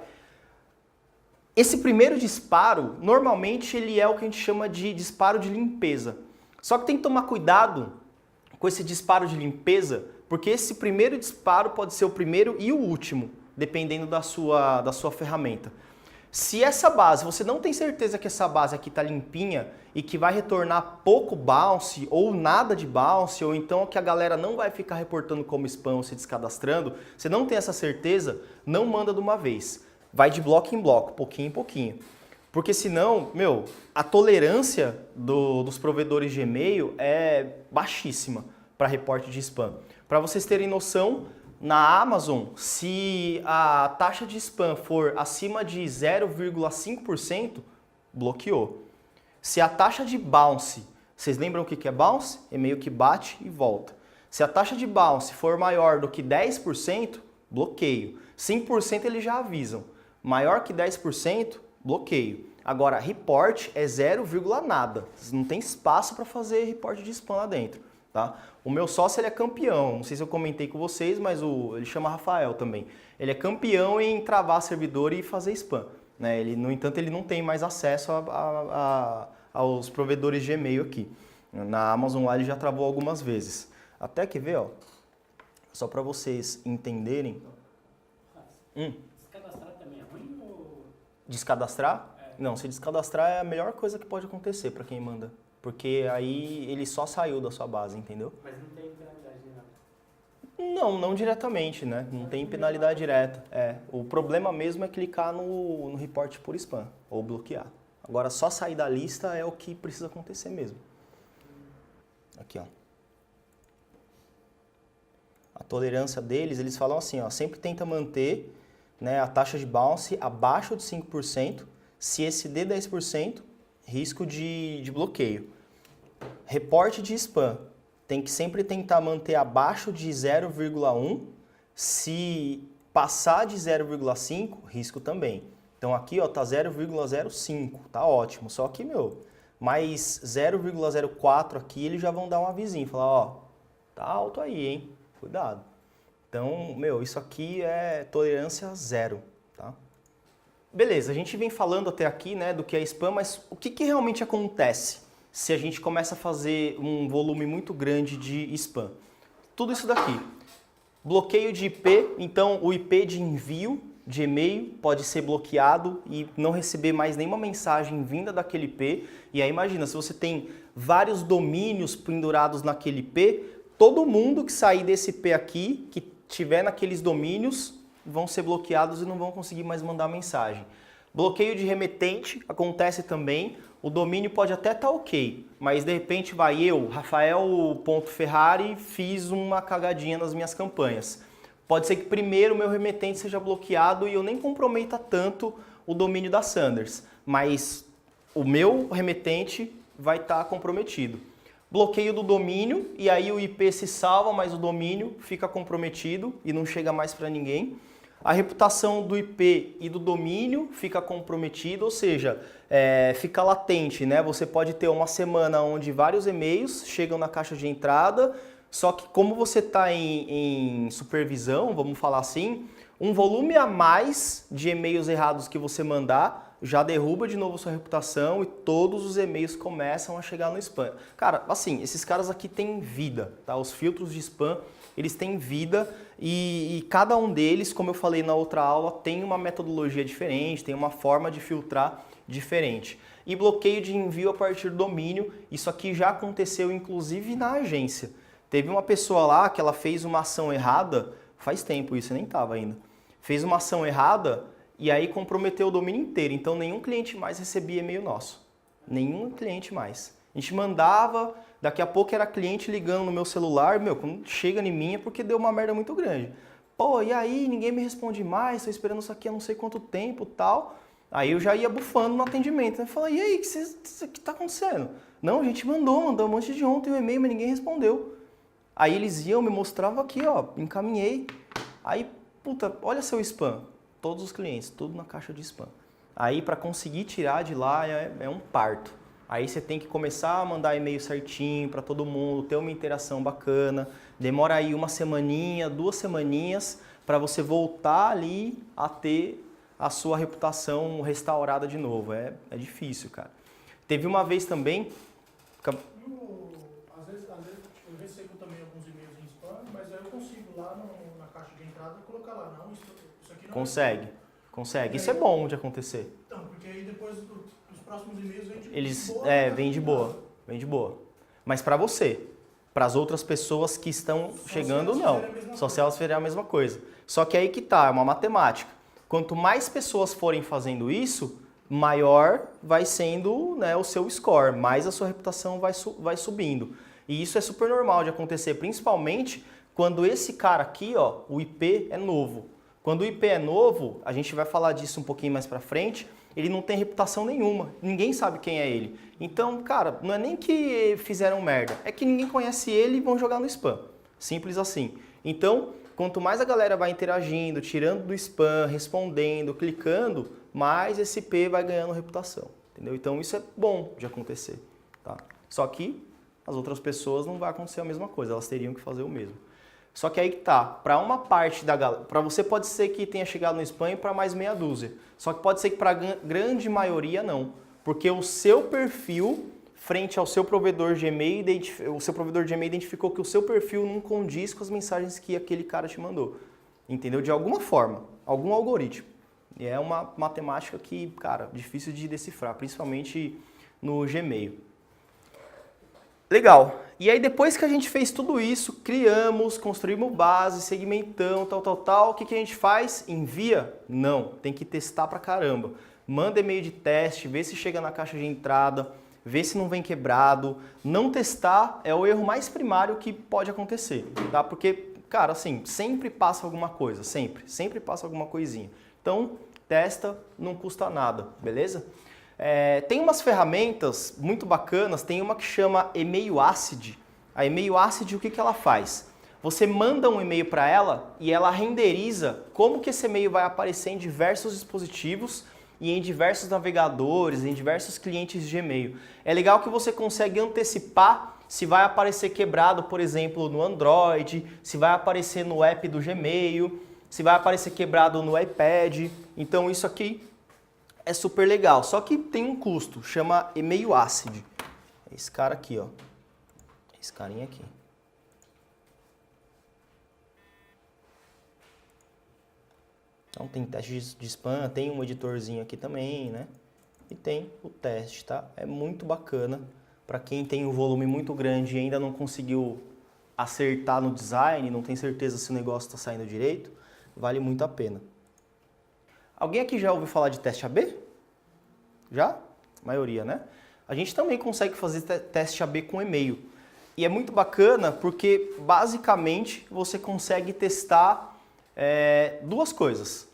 Esse primeiro disparo, normalmente ele é o que a gente chama de disparo de limpeza. Só que tem que tomar cuidado com esse disparo de limpeza, porque esse primeiro disparo pode ser o primeiro e o último, dependendo da sua ferramenta. Se essa base, você não tem certeza que essa base aqui está limpinha e que vai retornar pouco bounce ou nada de bounce, ou então que a galera não vai ficar reportando como spam ou se descadastrando, você não tem essa certeza, não manda de uma vez. Vai de bloco em bloco, pouquinho em pouquinho. Porque senão, a tolerância dos provedores de e-mail é baixíssima para reporte de spam. Para vocês terem noção, na Amazon, se a taxa de spam for acima de 0,5%, bloqueou. Se a taxa de bounce, vocês lembram o que é bounce? E-mail que bate e volta. Se a taxa de bounce for maior do que 10%, bloqueio. 5% eles já avisam. Maior que 10%, bloqueio. Agora, report é 0, nada. Não tem espaço para fazer report de spam lá dentro. Tá? O meu sócio ele é campeão, não sei se eu comentei com vocês, mas ele chama Rafael também. Ele é campeão em travar servidor e fazer spam. Né? No entanto, ele não tem mais acesso aos provedores de e-mail aqui. Na Amazon lá ele já travou algumas vezes. Até que ver, só para vocês entenderem. Se cadastrar Descadastrar? Não, se descadastrar é a melhor coisa que pode acontecer para quem manda. Porque aí ele só saiu da sua base, entendeu? Mas não tem penalidade nem nada. Não, não diretamente, né? Não tem penalidade direta. O problema mesmo é clicar no report por spam ou bloquear. Agora, só sair da lista é o que precisa acontecer mesmo. Aqui, ó. A tolerância deles, eles falam assim, ó, sempre tenta manter, né, a taxa de bounce abaixo de 5%. Se exceder 10%, risco de bloqueio. Reporte de spam. Tem que sempre tentar manter abaixo de 0,1. Se passar de 0,5, risco também. Então aqui, ó, tá 0,05, tá ótimo. Só que, mais 0,04 aqui, eles já vão dar um avisinho, falar, ó, tá alto aí, hein? Cuidado. Então, isso aqui é tolerância zero, tá? Beleza, a gente vem falando até aqui, né, do que é spam, mas o que realmente acontece se a gente começa a fazer um volume muito grande de spam? Tudo isso daqui. Bloqueio de IP, então o IP de envio de e-mail pode ser bloqueado e não receber mais nenhuma mensagem vinda daquele IP. E aí imagina, se você tem vários domínios pendurados naquele IP, todo mundo que sair desse IP aqui, que tiver naqueles domínios, vão ser bloqueados e não vão conseguir mais mandar mensagem. Bloqueio de remetente acontece também. O domínio pode até estar ok, mas de repente eu, Rafael.Ferrari, fiz uma cagadinha nas minhas campanhas. Pode ser que primeiro o meu remetente seja bloqueado e eu nem comprometa tanto o domínio da Sanders, mas o meu remetente vai estar comprometido. Bloqueio do domínio, e aí o IP se salva, mas o domínio fica comprometido e não chega mais para ninguém. A reputação do IP e do domínio fica comprometida, ou seja, fica latente, né? Você pode ter uma semana onde vários e-mails chegam na caixa de entrada, só que como você está em supervisão, vamos falar assim, um volume a mais de e-mails errados que você mandar já derruba de novo sua reputação e todos os e-mails começam a chegar no spam. Cara, assim, esses caras aqui têm vida, tá? Os filtros de spam, eles têm vida e cada um deles, como eu falei na outra aula, tem uma metodologia diferente, tem uma forma de filtrar diferente. E bloqueio de envio a partir do domínio, isso aqui já aconteceu inclusive na agência. Teve uma pessoa lá que ela fez uma ação errada, faz tempo isso, eu nem estava ainda. Fez uma ação errada e aí comprometeu o domínio inteiro. Então nenhum cliente mais recebia e-mail nosso. Nenhum cliente mais. A gente mandava, daqui a pouco era cliente ligando no meu celular, quando chega em mim é porque deu uma merda muito grande. Pô, e aí, ninguém me responde mais, estou esperando isso aqui há não sei quanto tempo, tal. Aí eu já ia bufando no atendimento. Eu falei, e aí, o que está acontecendo? Não, a gente mandou um monte de ontem um e-mail, mas ninguém respondeu. Aí eles iam, me mostravam aqui, ó, encaminhei. Aí, puta, olha seu spam. Todos os clientes, tudo na caixa de spam. Aí, para conseguir tirar de lá, é um parto. Aí você tem que começar a mandar e-mail certinho para todo mundo, ter uma interação bacana. Demora aí uma semaninha, 2 semaninhas para você voltar ali a ter a sua reputação restaurada de novo. É difícil, cara. Teve uma vez também... Às vezes eu recebo também alguns e-mails em spam, mas aí eu consigo lá na caixa de entrada colocar lá, não, isso aqui não Consegue. Isso é bom de acontecer. Então, porque aí depois os próximos e-mails vêm de boa. Vem de boa. Mas para você, para as outras pessoas que estão chegando, não. Só se elas fizerem a mesma coisa. Só que aí que tá, é uma matemática. Quanto mais pessoas forem fazendo isso, maior vai sendo, né, o seu score, mais a sua reputação vai subindo. E isso é super normal de acontecer, principalmente quando esse cara aqui, ó, o IP é novo. Quando o IP é novo, a gente vai falar disso um pouquinho mais pra frente, ele não tem reputação nenhuma, ninguém sabe quem é ele. Então, cara, não é nem que fizeram merda, é que ninguém conhece ele e vão jogar no spam. Simples assim. Então, quanto mais a galera vai interagindo, tirando do spam, respondendo, clicando, mais esse IP vai ganhando reputação, entendeu? Então isso é bom de acontecer, tá? Só que as outras pessoas não vai acontecer a mesma coisa, elas teriam que fazer o mesmo. Só que aí que tá, para uma parte da galera, para você pode ser que tenha chegado no spam e para mais meia dúzia. Só que pode ser que para a grande maioria não, porque o seu perfil frente ao seu provedor de e-mail, o seu provedor de e-mail identificou que o seu perfil não condiz com as mensagens que aquele cara te mandou. Entendeu? De alguma forma, algum algoritmo. E é uma matemática que, cara, difícil de decifrar, principalmente no Gmail. Legal. E aí depois que a gente fez tudo isso, criamos, construímos base, segmentão, tal, o que a gente faz? Envia? Não, tem que testar pra caramba. Manda e-mail de teste, vê se chega na caixa de entrada, vê se não vem quebrado. Não testar é o erro mais primário que pode acontecer, tá? Porque, cara, assim, sempre passa alguma coisa, sempre passa alguma coisinha. Então, testa, não custa nada, beleza? Tem umas ferramentas muito bacanas, tem uma que chama e-mail acid. A e-mail acid, o que ela faz? Você manda um e-mail para ela e ela renderiza como que esse e-mail vai aparecer em diversos dispositivos e em diversos navegadores, em diversos clientes de e-mail. É legal que você consegue antecipar se vai aparecer quebrado, por exemplo, no Android, se vai aparecer no app do Gmail, se vai aparecer quebrado no iPad. Então isso aqui é super legal, só que tem um custo, chama e-mail acid. Esse cara aqui, ó. Esse carinha aqui. Então tem teste de spam, tem um editorzinho aqui também, né? E tem o teste, tá? É muito bacana. Para quem tem um volume muito grande e ainda não conseguiu acertar no design, não tem certeza se o negócio está saindo direito, vale muito a pena. Alguém aqui já ouviu falar de teste AB? Já? A maioria, né? A gente também consegue fazer teste AB com e-mail. E é muito bacana porque, basicamente, você consegue testar duas coisas.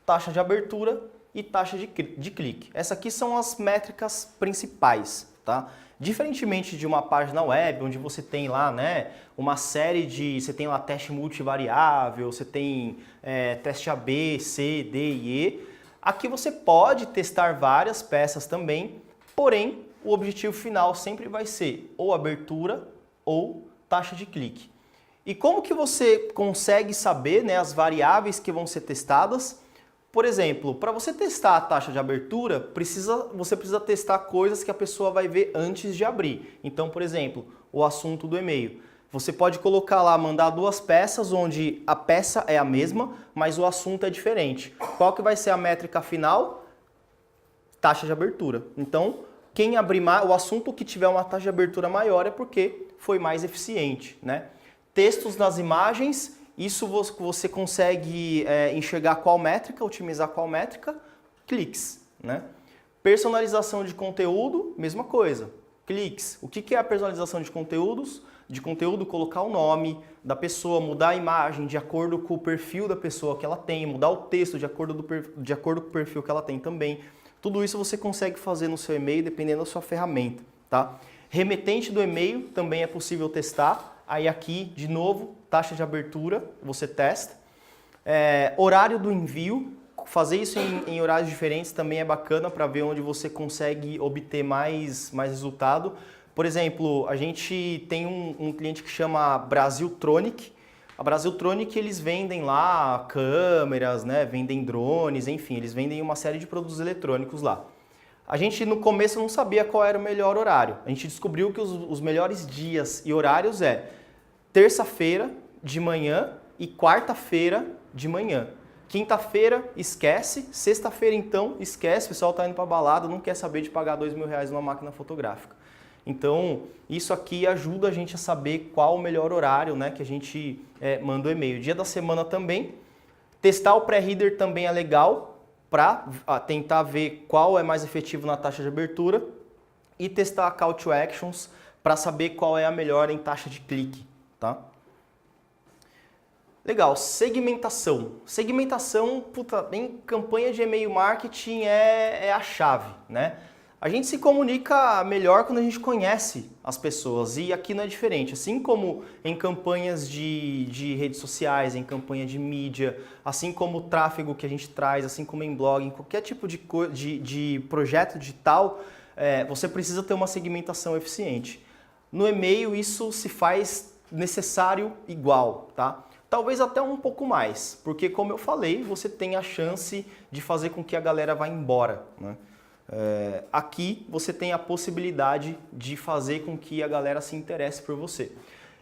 Taxa de abertura e taxa de clique. Essas aqui são as métricas principais, tá? Diferentemente de uma página web, onde você tem lá, né, uma série de... Você tem lá teste multivariável, você tem teste AB, C, D e E. Aqui você pode testar várias peças também, porém, o objetivo final sempre vai ser ou abertura ou taxa de clique. E como que você consegue saber, né, as variáveis que vão ser testadas? Por exemplo, para você testar a taxa de abertura, você precisa testar coisas que a pessoa vai ver antes de abrir. Então, por exemplo, o assunto do e-mail. Você pode colocar lá, mandar duas peças, onde a peça é a mesma, mas o assunto é diferente. Qual que vai ser a métrica final? Taxa de abertura. Então, quem abrir o assunto que tiver uma taxa de abertura maior é porque foi mais eficiente, né? Textos nas imagens, isso você consegue enxergar qual métrica, otimizar qual métrica, cliques, né? Personalização de conteúdo, mesma coisa, cliques. O que é a personalização de conteúdos? De conteúdo, colocar o nome da pessoa, mudar a imagem de acordo com o perfil da pessoa que ela tem, mudar o texto de acordo com o perfil que ela tem também. Tudo isso você consegue fazer no seu e-mail dependendo da sua ferramenta, tá? Remetente do e-mail também é possível testar. Aí aqui, de novo, taxa de abertura, você testa. Horário do envio, fazer isso em horários diferentes também é bacana para ver onde você consegue obter mais resultado. Por exemplo, a gente tem um cliente que chama Brasiltronic. A Brasiltronic, eles vendem lá câmeras, né? Vendem drones, enfim, eles vendem uma série de produtos eletrônicos lá. A gente no começo não sabia qual era o melhor horário. A gente descobriu que os melhores dias e horários é terça-feira de manhã e quarta-feira de manhã. Quinta-feira, esquece. Sexta-feira, então, esquece. O pessoal está indo para balada, não quer saber de pagar R$2.000 numa máquina fotográfica. Então, isso aqui ajuda a gente a saber qual o melhor horário, né, que a gente manda o e-mail. Dia da semana também. Testar o pré-reader também é legal para tentar ver qual é mais efetivo na taxa de abertura. E testar a Call to Actions para saber qual é a melhor em taxa de clique, tá? Legal, segmentação. Segmentação, em campanha de e-mail marketing é a chave, né? A gente se comunica melhor quando a gente conhece as pessoas e aqui não é diferente. Assim como em campanhas de redes sociais, em campanha de mídia, assim como o tráfego que a gente traz, assim como em blog, em qualquer tipo de projeto digital, você precisa ter uma segmentação eficiente. No e-mail isso se faz necessário igual, tá? Talvez até um pouco mais, porque como eu falei, você tem a chance de fazer com que a galera vá embora, né? Aqui você tem a possibilidade de fazer com que a galera se interesse por você.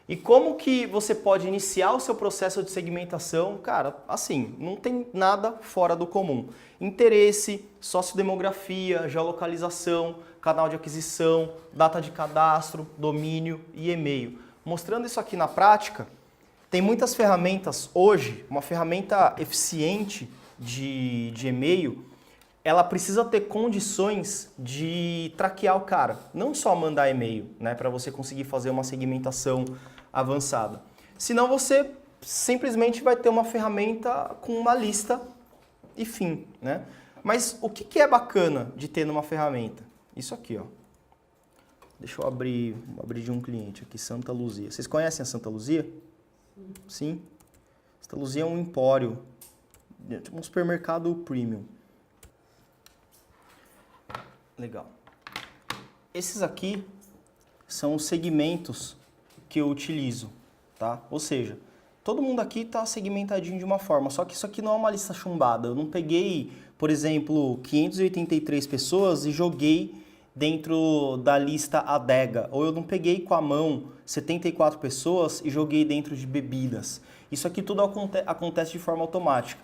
E como que você pode iniciar o seu processo de segmentação? Cara, assim, não tem nada fora do comum. Interesse, sociodemografia, geolocalização, canal de aquisição, data de cadastro, domínio e e-mail. Mostrando isso aqui na prática, tem muitas ferramentas hoje, uma ferramenta eficiente de e-mail, ela precisa ter condições de traquear o cara, não só mandar e-mail, né, para você conseguir fazer uma segmentação avançada. Senão você simplesmente vai ter uma ferramenta com uma lista e fim, né? Mas o que é bacana de ter numa ferramenta? Isso aqui, ó. Deixa eu abrir de um cliente aqui, Santa Luzia. Vocês conhecem a Santa Luzia? Sim. Santa Luzia é um empório, um supermercado premium. Legal. Esses aqui são os segmentos que eu utilizo, tá? Ou seja, todo mundo aqui está segmentadinho de uma forma, só que isso aqui não é uma lista chumbada. Eu não peguei, por exemplo, 583 pessoas e joguei dentro da lista adega, ou eu não peguei com a mão 74 pessoas e joguei dentro de bebidas. Isso aqui tudo acontece de forma automática.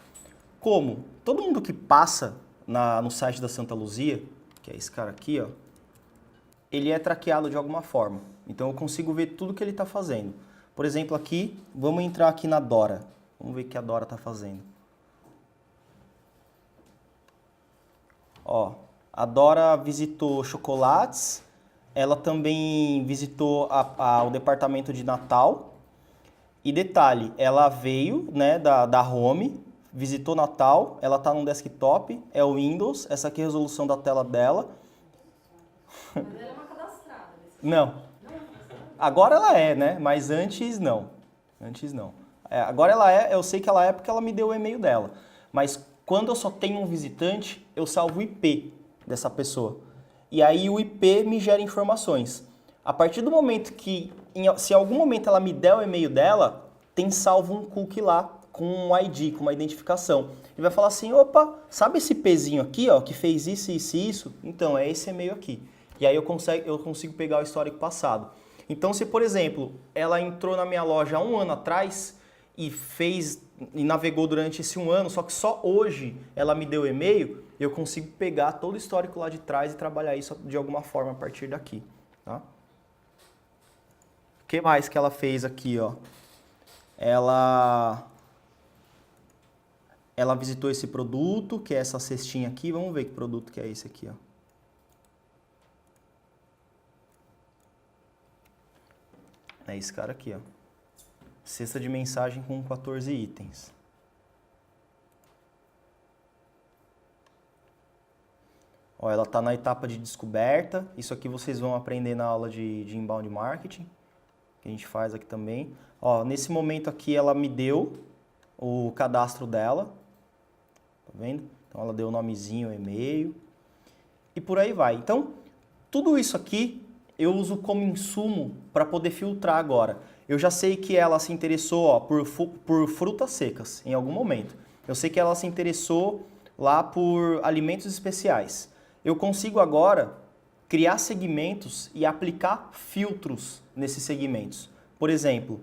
Como? Todo mundo que passa no site da Santa Luzia, que é esse cara aqui, ó, ele é traqueado de alguma forma. Então eu consigo ver tudo que ele está fazendo. Por exemplo, aqui, vamos entrar aqui na Dora. Vamos ver o que a Dora está fazendo. Ó, a Dora visitou chocolates, ela também visitou o departamento de Natal. E detalhe, ela veio, né, da Home, visitou Natal, ela está no desktop, é o Windows, essa aqui é a resolução da tela dela. Mas ela é uma cadastrada. Não. Agora ela é, né? Mas antes não. Antes não. Agora ela é, eu sei que ela é porque ela me deu o e-mail dela. Mas quando eu só tenho um visitante, eu salvo o IP dessa pessoa. E aí o IP me gera informações. A partir do momento que, se em algum momento ela me der o e-mail dela, tem salvo um cookie lá com um ID, com uma identificação. Ele vai falar assim, opa, sabe esse Pzinho aqui, ó, que fez isso, isso e isso? Então, é esse e-mail aqui. E aí eu consigo pegar o histórico passado. Então, se, por exemplo, ela entrou na minha loja há um ano atrás e navegou durante esse um ano, só que só hoje ela me deu o e-mail, eu consigo pegar todo o histórico lá de trás e trabalhar isso de alguma forma a partir daqui. Tá? O que mais que ela fez aqui, ó? Ela visitou esse produto, que é essa cestinha aqui. Vamos ver que produto que é esse aqui, ó. É esse cara aqui, ó. Cesta de mensagem com 14 itens. Ó, ela está na etapa de descoberta. Isso aqui vocês vão aprender na aula de inbound marketing, que a gente faz aqui também. Ó, nesse momento aqui ela me deu o cadastro dela. Tá vendo? Então ela deu o nomezinho, o e-mail. E por aí vai. Então, tudo isso aqui eu uso como insumo para poder filtrar agora. Eu já sei que ela se interessou, ó, por frutas secas em algum momento. Eu sei que ela se interessou lá por alimentos especiais. Eu consigo agora criar segmentos e aplicar filtros nesses segmentos. Por exemplo,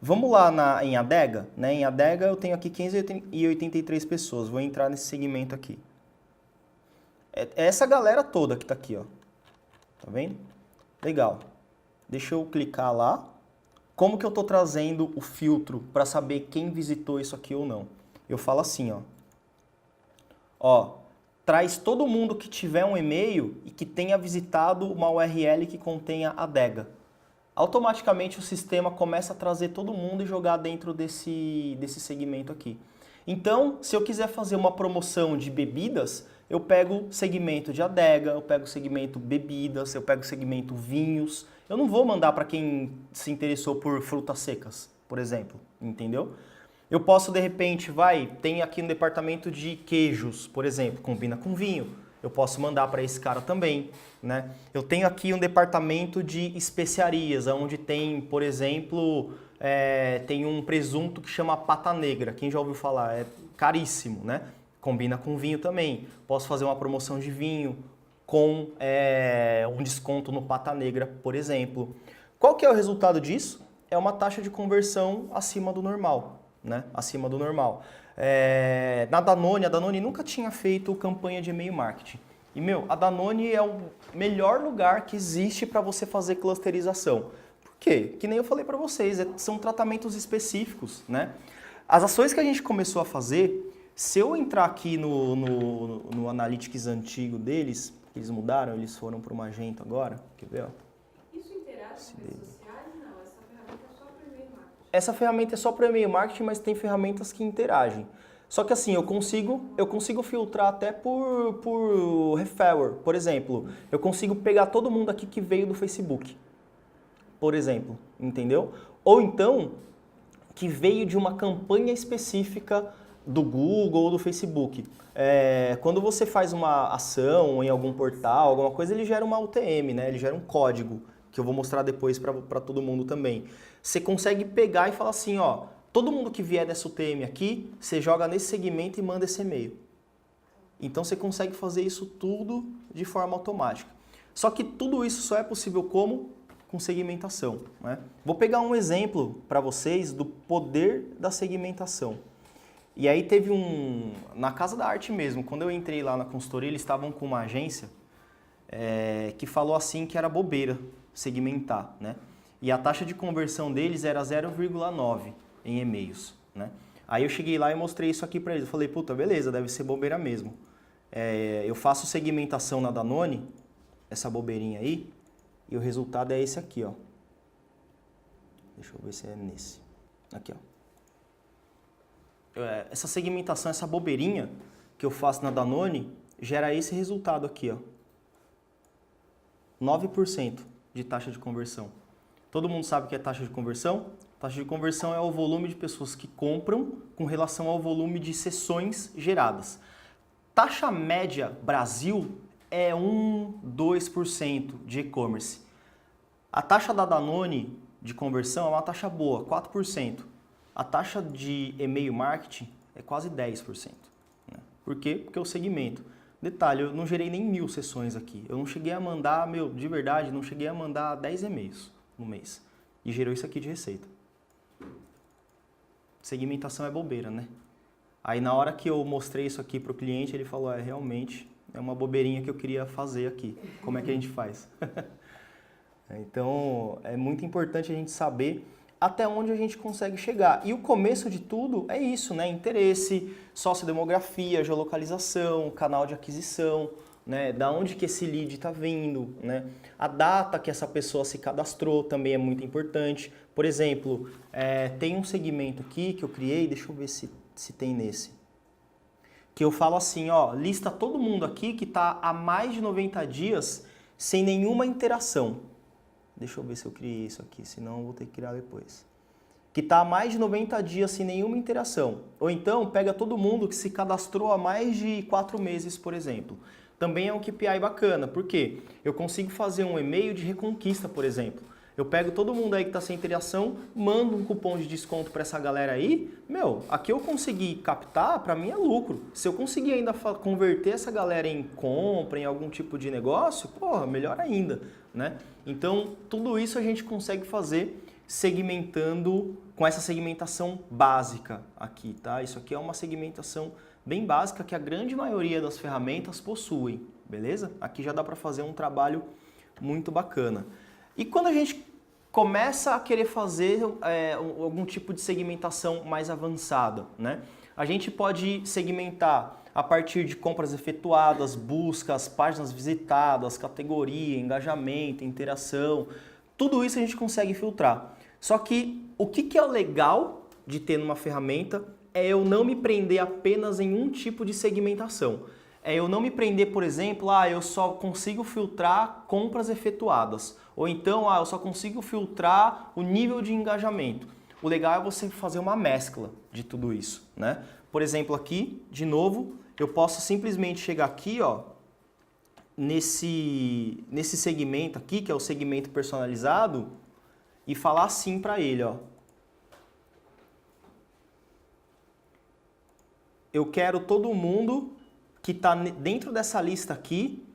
vamos lá em adega, né? Em adega eu tenho aqui 583 pessoas. Vou entrar nesse segmento aqui. É essa galera toda que está aqui, ó. Tá vendo? Legal. Deixa eu clicar lá. Como que eu estou trazendo o filtro para saber quem visitou isso aqui ou não? Eu falo assim, ó. Ó, traz todo mundo que tiver um e-mail e que tenha visitado uma URL que contenha adega. Automaticamente o sistema começa a trazer todo mundo e jogar dentro desse segmento aqui. Então, se eu quiser fazer uma promoção de bebidas, eu pego segmento de adega, eu pego segmento bebidas, eu pego segmento vinhos. Eu não vou mandar para quem se interessou por frutas secas, por exemplo, entendeu? Eu posso, de repente, tem aqui um departamento de queijos, por exemplo, combina com vinho. Eu posso mandar para esse cara também, né? Eu tenho aqui um departamento de especiarias, onde tem, por exemplo, tem um presunto que chama pata negra. Quem já ouviu falar? É caríssimo, né? Combina com vinho também. Posso fazer uma promoção de vinho com um desconto no pata negra, por exemplo. Qual que é o resultado disso? é uma taxa de conversão acima do normal, né? Acima do normal. Na Danone, a Danone nunca tinha feito campanha de e-mail marketing. E, a Danone é o melhor lugar que existe para você fazer clusterização. Por quê? Que nem eu falei para vocês, são tratamentos específicos, né? As ações que a gente começou a fazer, se eu entrar aqui no Analytics antigo deles, eles mudaram, eles foram para o Magento agora, quer ver, ó? Isso interage com redes sociais? Não, essa ferramenta é só para e-mail marketing. Essa ferramenta é só para e-mail marketing, mas tem ferramentas que interagem. Só que assim, eu consigo filtrar até por referral. Por exemplo, eu consigo pegar todo mundo aqui que veio do Facebook, por exemplo, entendeu? Ou então, que veio de uma campanha específica do Google ou do Facebook. Quando você faz uma ação em algum portal, alguma coisa, ele gera uma UTM, né? Ele gera um código, que eu vou mostrar depois para todo mundo também. Você consegue pegar e falar assim, ó, todo mundo que vier dessa UTM aqui, você joga nesse segmento e manda esse e-mail. Então você consegue fazer isso tudo de forma automática. Só que tudo isso só é possível como? Com segmentação, né? Vou pegar um exemplo para vocês do poder da segmentação. E aí teve na Casa da Arte mesmo, quando eu entrei lá na consultoria, eles estavam com uma agência que falou assim que era bobeira segmentar, né? E a taxa de conversão deles era 0,9 em e-mails, né? Aí eu cheguei lá e mostrei isso aqui para eles. Eu falei, puta, beleza, deve ser bobeira mesmo. Eu faço segmentação na Danone, essa bobeirinha aí, e o resultado é esse aqui, ó. Deixa eu ver se é nesse. Aqui, ó. Essa segmentação, essa bobeirinha que eu faço na Danone, gera esse resultado aqui, ó. 9% de taxa de conversão. Todo mundo sabe o que é taxa de conversão? Taxa de conversão é o volume de pessoas que compram com relação ao volume de sessões geradas. Taxa média Brasil é 2% de e-commerce. A taxa da Danone de conversão é uma taxa boa, 4%. A taxa de e-mail marketing é quase 10%. Né? Por quê? Porque é o segmento. Detalhe, eu não gerei nem 1000 sessões aqui. Eu não cheguei a mandar, de verdade, não cheguei a mandar 10 e-mails no mês. E gerou isso aqui de receita. Segmentação é bobeira, né? Aí na hora que eu mostrei isso aqui para o cliente, ele falou, realmente é uma bobeirinha que eu queria fazer aqui. Como é que a gente faz? Então, é muito importante a gente saber até onde a gente consegue chegar. E o começo de tudo é isso, né? Interesse, sociodemografia, geolocalização, canal de aquisição, né? Da onde que esse lead está vindo, né? A data que essa pessoa se cadastrou também é muito importante. Por exemplo, tem um segmento aqui que eu criei, deixa eu ver se tem nesse. Que eu falo assim, ó, lista todo mundo aqui que está há mais de 90 dias sem nenhuma interação. Deixa eu ver se eu criei isso aqui, senão eu vou ter que criar depois. Que está há mais de 90 dias sem nenhuma interação. Ou então, pega todo mundo que se cadastrou há mais de 4 meses, por exemplo. Também é um KPI bacana, porque eu consigo fazer um e-mail de reconquista, por exemplo. Eu pego todo mundo aí que está sem interação, mando um cupom de desconto para essa galera aí, aqui eu consegui captar, para mim é lucro. Se eu conseguir ainda converter essa galera em compra, em algum tipo de negócio, porra, melhor ainda, né? Então, tudo isso a gente consegue fazer segmentando, com essa segmentação básica aqui, tá? Isso aqui é uma segmentação bem básica que a grande maioria das ferramentas possuem, beleza? Aqui já dá para fazer um trabalho muito bacana. E quando a gente começa a querer fazer algum tipo de segmentação mais avançada, né? A gente pode segmentar a partir de compras efetuadas, buscas, páginas visitadas, categoria, engajamento, interação. Tudo isso a gente consegue filtrar. Só que o que é o legal de ter numa ferramenta é eu não me prender apenas em um tipo de segmentação. É eu não me prender, por exemplo, eu só consigo filtrar compras efetuadas. Ou então, eu só consigo filtrar o nível de engajamento. O legal é você fazer uma mescla de tudo isso, né? Por exemplo, aqui, de novo, eu posso simplesmente chegar aqui, ó, nesse segmento aqui, que é o segmento personalizado, e falar assim para ele, ó. Eu quero todo mundo que está dentro dessa lista aqui,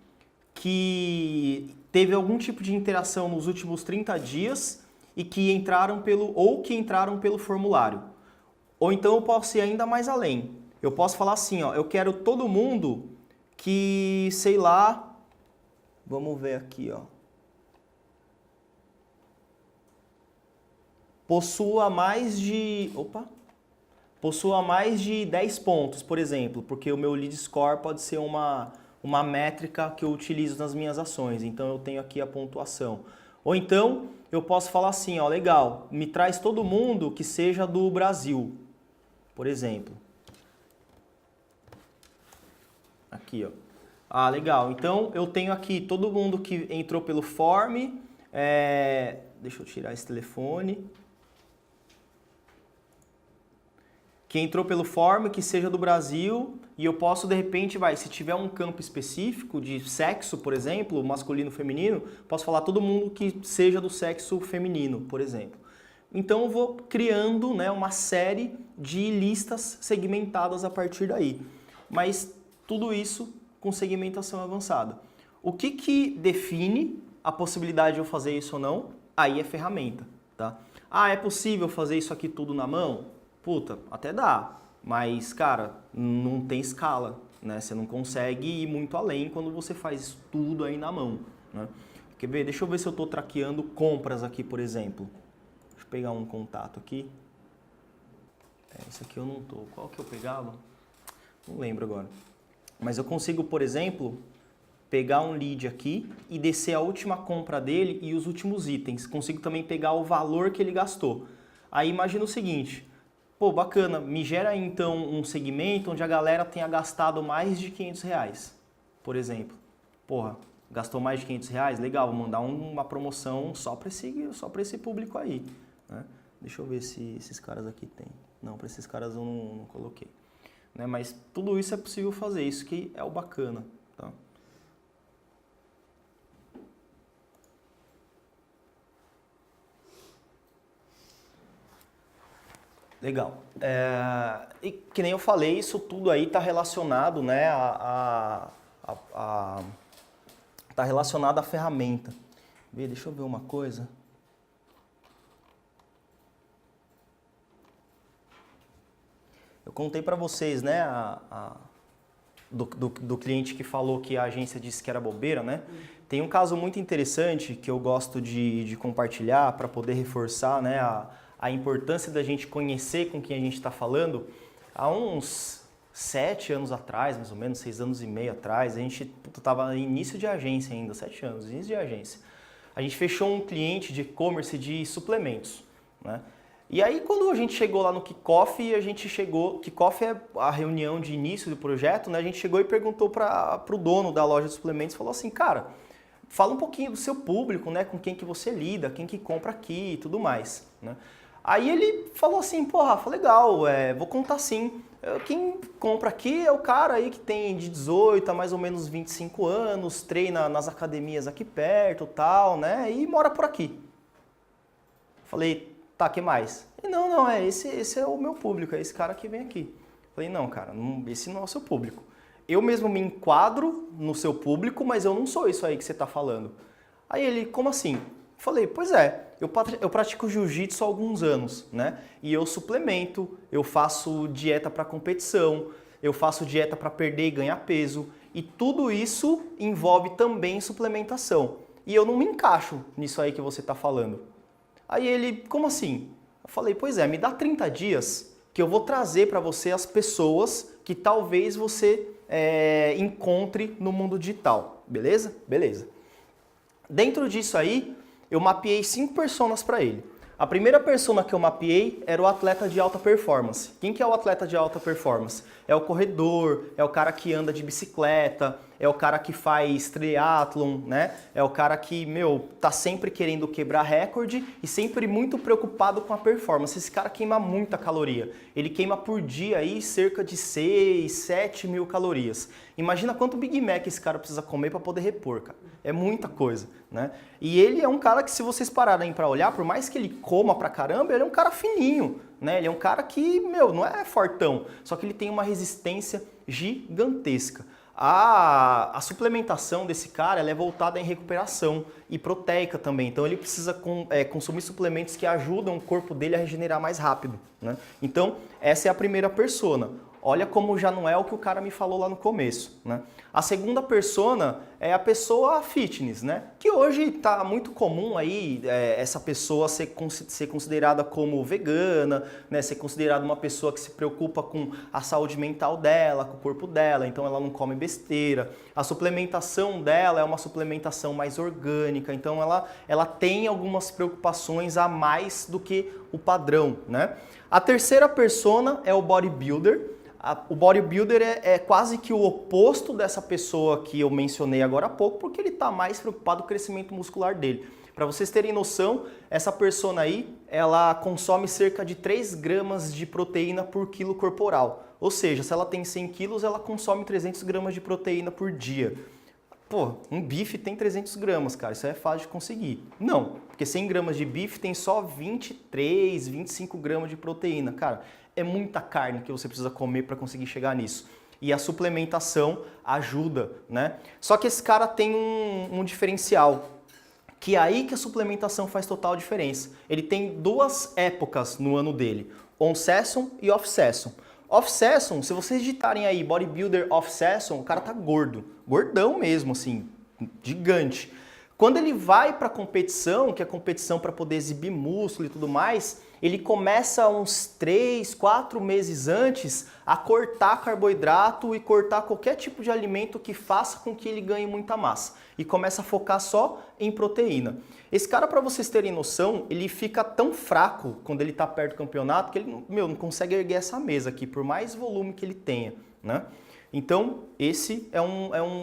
que teve algum tipo de interação nos últimos 30 dias e que entraram pelo formulário. Ou então eu posso ir ainda mais além. Eu posso falar assim, ó, eu quero todo mundo que, sei lá, vamos ver aqui, ó. Possua mais de 10 pontos, por exemplo, porque o meu lead score pode ser uma métrica que eu utilizo nas minhas ações, então eu tenho aqui a pontuação. Ou então eu posso falar assim, ó, legal, me traz todo mundo que seja do Brasil, por exemplo. Aqui, ó. Ah, legal, então eu tenho aqui todo mundo que entrou pelo form, deixa eu tirar esse telefone. Que entrou pelo form, que seja do Brasil, e eu posso, de repente, se tiver um campo específico de sexo, por exemplo, masculino, feminino, posso falar todo mundo que seja do sexo feminino, por exemplo. Então eu vou criando, né, uma série de listas segmentadas a partir daí. Mas tudo isso com segmentação avançada. O que define a possibilidade de eu fazer isso ou não? Aí é ferramenta, tá? Ah, é possível fazer isso aqui tudo na mão? Puta, até dá, mas, cara, não tem escala, né? Você não consegue ir muito além quando você faz isso tudo aí na mão, né? Quer ver? Deixa eu ver se eu estou traqueando compras aqui, por exemplo. Deixa eu pegar um contato aqui. Esse aqui eu não tô. Qual que eu pegava? Não lembro agora. Mas eu consigo, por exemplo, pegar um lead aqui e descer a última compra dele e os últimos itens. Consigo também pegar o valor que ele gastou. Aí imagina o seguinte... Pô, bacana, me gera então um segmento onde a galera tenha gastado mais de R$500, por exemplo. Porra, gastou mais de R$500? Legal, vou mandar uma promoção só para esse público aí, né? Deixa eu ver se esses caras aqui tem. Não, para esses caras eu não coloquei. Né? Mas tudo isso é possível fazer, isso que é o bacana, tá? Legal. E que nem eu falei, isso tudo aí está relacionado, né, tá relacionado à ferramenta. Deixa eu ver uma coisa. Eu contei para vocês, né, do cliente que falou que a agência disse que era bobeira, né? Tem um caso muito interessante que eu gosto de compartilhar para poder reforçar, né, a importância da gente conhecer com quem a gente está falando. Há uns 7 anos atrás, mais ou menos, 6 anos e meio atrás, a gente estava no início de agência ainda, 7 anos, início de agência. A gente fechou um cliente de e-commerce de suplementos, né? E aí quando a gente chegou lá no kickoff, kickoff é a reunião de início do projeto, né? A gente chegou e perguntou para o dono da loja de suplementos, falou assim, cara, fala um pouquinho do seu público, né? Com quem que você lida, quem que compra aqui e tudo mais, né? Aí ele falou assim, pô, Rafa, legal, vou contar sim. Quem compra aqui é o cara aí que tem de 18 a mais ou menos 25 anos, treina nas academias aqui perto e tal, né? E mora por aqui. Falei, tá, que mais? Ele, não, esse é o meu público, é esse cara que vem aqui. Falei, não, cara, esse não é o seu público. Eu mesmo me enquadro no seu público, mas eu não sou isso aí que você tá falando. Aí ele, como assim? Falei, pois é, eu pratico jiu-jitsu há alguns anos, né? E eu suplemento, eu faço dieta para competição, eu faço dieta para perder e ganhar peso, e tudo isso envolve também suplementação. E eu não me encaixo nisso aí que você está falando. Aí ele, como assim? Eu falei, pois é, me dá 30 dias que eu vou trazer para você as pessoas que talvez você encontre no mundo digital, beleza? Beleza. Dentro disso aí, eu mapeei 5 personas para ele. A primeira persona que eu mapeei era o atleta de alta performance. Quem que é o atleta de alta performance? É o corredor, é o cara que anda de bicicleta, é o cara que faz triatlon, né? É o cara que, tá sempre querendo quebrar recorde e sempre muito preocupado com a performance. Esse cara queima muita caloria. Ele queima por dia aí cerca de 6, 7 mil calorias. Imagina quanto Big Mac esse cara precisa comer para poder repor, cara. É muita coisa, né? E ele é um cara que, se vocês pararem para olhar, por mais que ele coma pra caramba, ele é um cara fininho, né? Ele é um cara que, não é fortão, só que ele tem uma resistência gigantesca. A suplementação desse cara ela é voltada em recuperação e proteica também. Então ele precisa consumir suplementos que ajudam o corpo dele a regenerar mais rápido, né? Então essa é a primeira persona. Olha como já não é o que o cara me falou lá no começo, né? A segunda persona é a pessoa fitness, né? Que hoje está muito comum aí essa pessoa ser considerada como vegana, né? Ser considerada uma pessoa que se preocupa com a saúde mental dela, com o corpo dela, então ela não come besteira. A suplementação dela é uma suplementação mais orgânica, então ela tem algumas preocupações a mais do que o padrão, né? A terceira persona é o bodybuilder. O bodybuilder é quase que o oposto dessa pessoa que eu mencionei agora há pouco, porque ele está mais preocupado com o crescimento muscular dele. Para vocês terem noção, essa persona aí, ela consome cerca de 3 gramas de proteína por quilo corporal. Ou seja, se ela tem 100 quilos, ela consome 300 gramas de proteína por dia. Pô, um bife tem 300 gramas, cara, isso é fácil de conseguir. Não, porque 100 gramas de bife tem só 23, 25 gramas de proteína, cara. É muita carne que você precisa comer para conseguir chegar nisso. E a suplementação ajuda, né? Só que esse cara tem um diferencial, que é aí que a suplementação faz total diferença. Ele tem 2 épocas no ano dele, on-season e off-season. Off-season, se vocês digitarem aí bodybuilder off-season, o cara tá gordo, gordão mesmo, assim, gigante. Quando ele vai para competição, que é competição para poder exibir músculo e tudo mais, ele começa uns 3, 4 meses antes a cortar carboidrato e cortar qualquer tipo de alimento que faça com que ele ganhe muita massa. E começa a focar só em proteína. Esse cara, para vocês terem noção, ele fica tão fraco quando ele está perto do campeonato que ele não consegue erguer essa mesa aqui, por mais volume que ele tenha, né? Então, esse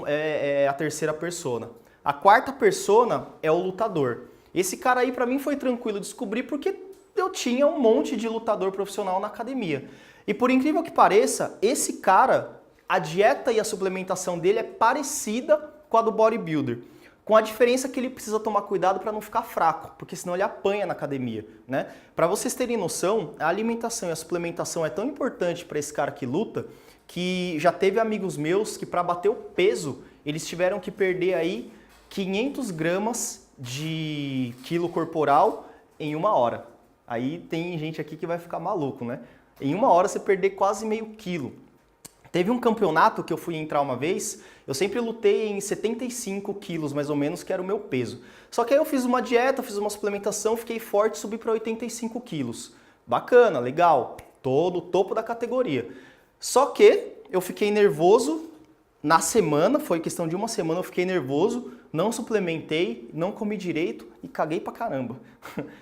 é a terceira persona. A quarta persona é o lutador. Esse cara aí para mim foi tranquilo descobrir porque eu tinha um monte de lutador profissional na academia. E por incrível que pareça, esse cara, a dieta e a suplementação dele é parecida com a do bodybuilder. Com a diferença que ele precisa tomar cuidado para não ficar fraco, porque senão ele apanha na academia, né? Para vocês terem noção, a alimentação e a suplementação é tão importante para esse cara que luta, que já teve amigos meus que para bater o peso, eles tiveram que perder aí 500 gramas de quilo corporal em 1 hora. Aí tem gente aqui que vai ficar maluco, né? Em 1 hora você perder quase meio quilo. Teve um campeonato que eu fui entrar uma vez, eu sempre lutei em 75 quilos mais ou menos, que era o meu peso. Só que aí eu fiz uma dieta, fiz uma suplementação, fiquei forte, subi para 85 quilos. Bacana, legal, tô no topo da categoria. Só que eu fiquei nervoso na semana, foi questão de 1 semana, eu fiquei nervoso, não suplementei, não comi direito e caguei pra caramba.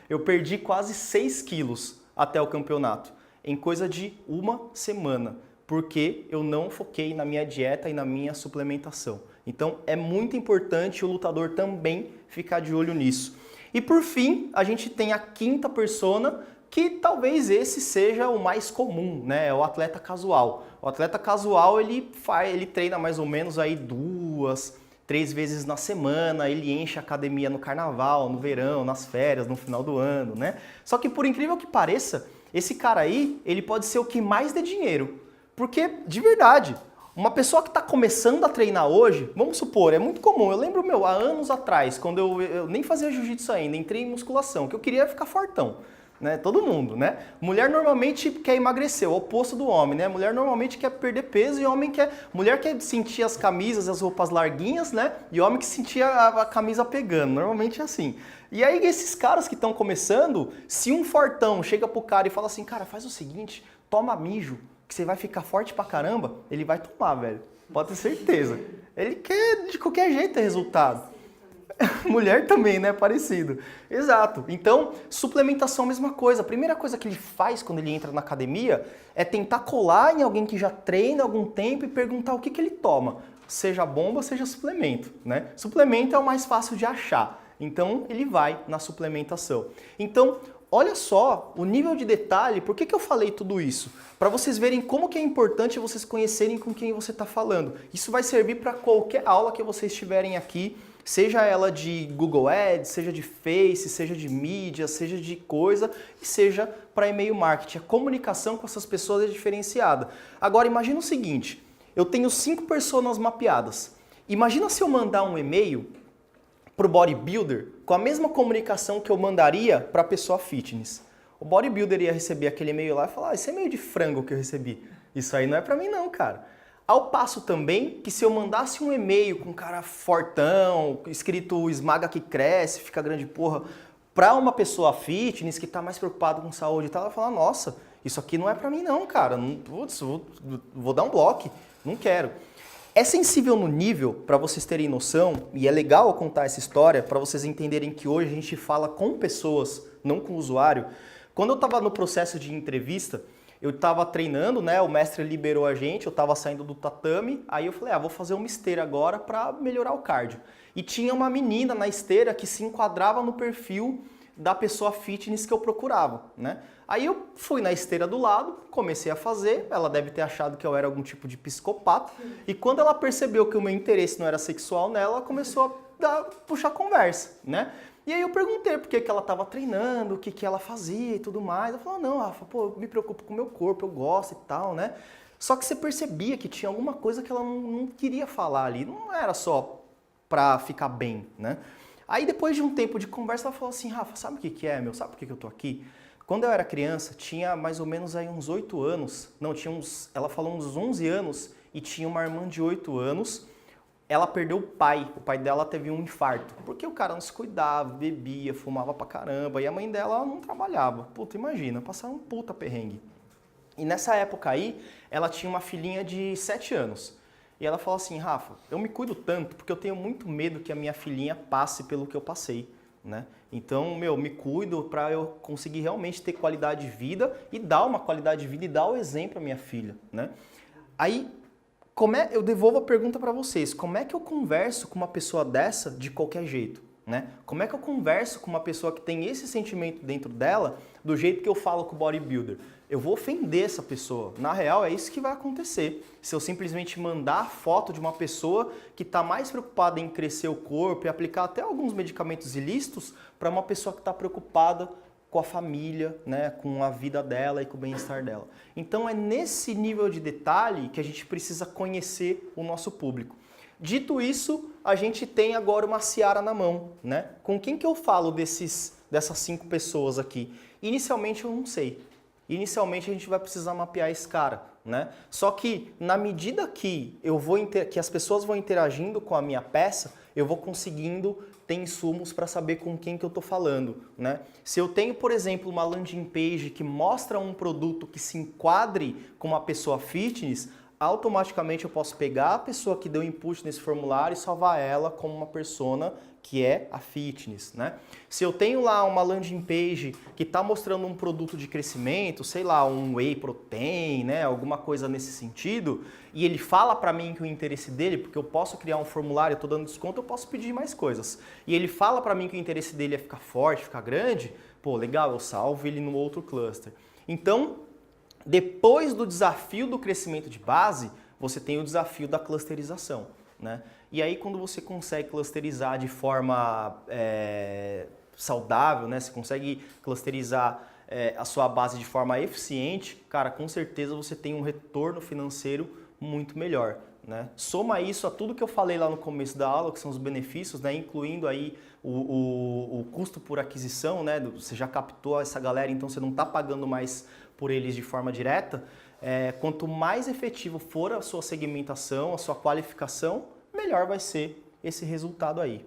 Eu perdi quase 6 quilos até o campeonato, em coisa de 1 semana, porque eu não foquei na minha dieta e na minha suplementação. Então é muito importante o lutador também ficar de olho nisso. E por fim, a gente tem a quinta persona, que talvez esse seja o mais comum, né? É o atleta casual. O atleta casual, ele treina mais ou menos aí 2, 3 vezes na semana, ele enche a academia no carnaval, no verão, nas férias, no final do ano, né? Só que por incrível que pareça, esse cara aí, ele pode ser o que mais dê dinheiro. Porque, de verdade, uma pessoa que está começando a treinar hoje, vamos supor, é muito comum, eu lembro, há anos atrás, quando eu nem fazia jiu-jitsu ainda, entrei em musculação, que eu queria ficar fortão. Né? Todo mundo, né? Mulher normalmente quer emagrecer, o oposto do homem, né? Mulher normalmente quer perder peso e mulher quer sentir as camisas, as roupas larguinhas, né? E homem que sentia a camisa pegando, normalmente é assim. E aí esses caras que estão começando, se um fortão chega pro cara e fala assim, cara, faz o seguinte, toma mijo, que você vai ficar forte pra caramba, ele vai tomar, velho. Pode ter certeza. Ele quer de qualquer jeito ter resultado. Mulher também, né? Parecido. Exato. Então, suplementação é a mesma coisa. A primeira coisa que ele faz quando ele entra na academia é tentar colar em alguém que já treina há algum tempo e perguntar o que ele toma. Seja bomba, seja suplemento, né? Suplemento é o mais fácil de achar. Então, ele vai na suplementação. Então, olha só o nível de detalhe. Por que eu falei tudo isso? Para vocês verem como que é importante vocês conhecerem com quem você está falando. Isso vai servir para qualquer aula que vocês tiverem aqui, seja ela de Google Ads, seja de Face, seja de mídia, seja de coisa, e seja para e-mail marketing. A comunicação com essas pessoas é diferenciada. Agora, imagina o seguinte, eu tenho 5 personas mapeadas. Imagina se eu mandar um e-mail para o bodybuilder com a mesma comunicação que eu mandaria para a pessoa fitness. O bodybuilder ia receber aquele e-mail lá e falar, esse é meio de frango que eu recebi. Isso aí não é para mim não, cara. Ao passo também que se eu mandasse um e-mail com um cara fortão, escrito esmaga que cresce, fica grande porra, para uma pessoa fitness que está mais preocupada com saúde e tal, ela vai falar, nossa, isso aqui não é para mim não, cara. Putz, vou dar um bloco, não quero. É sensível no nível, para vocês terem noção, e é legal eu contar essa história, para vocês entenderem que hoje a gente fala com pessoas, não com o usuário. Quando eu estava no processo de entrevista, eu estava treinando, né? O mestre liberou a gente, eu estava saindo do tatame, aí eu falei, vou fazer uma esteira agora para melhorar o cardio. E tinha uma menina na esteira que se enquadrava no perfil da pessoa fitness que eu procurava, né? Aí eu fui na esteira do lado, comecei a fazer, ela deve ter achado que eu era algum tipo de psicopata, e quando ela percebeu que o meu interesse não era sexual nela, ela começou a puxar conversa, né? E aí eu perguntei por que ela estava treinando, o que ela fazia e tudo mais. Ela falou, não, Rafa, pô, eu me preocupo com o meu corpo, eu gosto e tal, né? Só que você percebia que tinha alguma coisa que ela não queria falar ali, não era só pra ficar bem, né? Aí depois de um tempo de conversa, ela falou assim, Rafa, sabe o que é, meu? Sabe por que eu tô aqui? Quando eu era criança, tinha mais ou menos aí uns 8 anos, não, tinha ela falou uns 11 anos e tinha uma irmã de 8 anos. Ela perdeu o pai dela teve um infarto, porque o cara não se cuidava, bebia, fumava pra caramba, e a mãe dela não trabalhava. Puta, imagina, passaram um puta perrengue. E nessa época aí, ela tinha uma filhinha de 7 anos. E ela falou assim, Rafa, eu me cuido tanto porque eu tenho muito medo que a minha filhinha passe pelo que eu passei, né? Então, me cuido para eu conseguir realmente ter qualidade de vida e dar uma qualidade de vida e dar o exemplo à minha filha, né? Aí, eu devolvo a pergunta para vocês, como é que eu converso com uma pessoa dessa de qualquer jeito, né? Como é que eu converso com uma pessoa que tem esse sentimento dentro dela do jeito que eu falo com o bodybuilder? Eu vou ofender essa pessoa. Na real, é isso que vai acontecer. Se eu simplesmente mandar foto de uma pessoa que está mais preocupada em crescer o corpo e aplicar até alguns medicamentos ilícitos para uma pessoa que está preocupada com a família, né, com a vida dela e com o bem-estar dela. Então é nesse nível de detalhe que a gente precisa conhecer o nosso público. Dito isso, a gente tem agora uma seara na mão, né? Com quem que eu falo dessas 5 pessoas aqui? Inicialmente eu não sei. Inicialmente a gente vai precisar mapear esse cara, né? Só que na medida que que as pessoas vão interagindo com a minha peça, eu vou conseguindo ter insumos para saber com quem que eu estou falando, né? Se eu tenho, por exemplo, uma landing page que mostra um produto que se enquadre com uma pessoa fitness, automaticamente eu posso pegar a pessoa que deu input nesse formulário e salvar ela como uma persona que é a fitness, né? Se eu tenho lá uma landing page que está mostrando um produto de crescimento, sei lá, um whey protein, né, alguma coisa nesse sentido, e ele fala para mim que o interesse dele, porque eu posso criar um formulário, eu estou dando desconto, eu posso pedir mais coisas, e ele fala para mim que o interesse dele é ficar forte, ficar grande, pô, legal, eu salvo ele no outro cluster. Então, depois do desafio do crescimento de base, você tem o desafio da clusterização, né? E aí quando você consegue clusterizar de forma saudável, né? Você consegue clusterizar a sua base de forma eficiente, cara, com certeza você tem um retorno financeiro muito melhor, né? Soma isso a tudo que eu falei lá no começo da aula, que são os benefícios, né? Incluindo aí o custo por aquisição, né? Você já captou essa galera, então você não está pagando mais por eles de forma direta. Quanto mais efetivo for a sua segmentação, a sua qualificação, melhor vai ser esse resultado aí.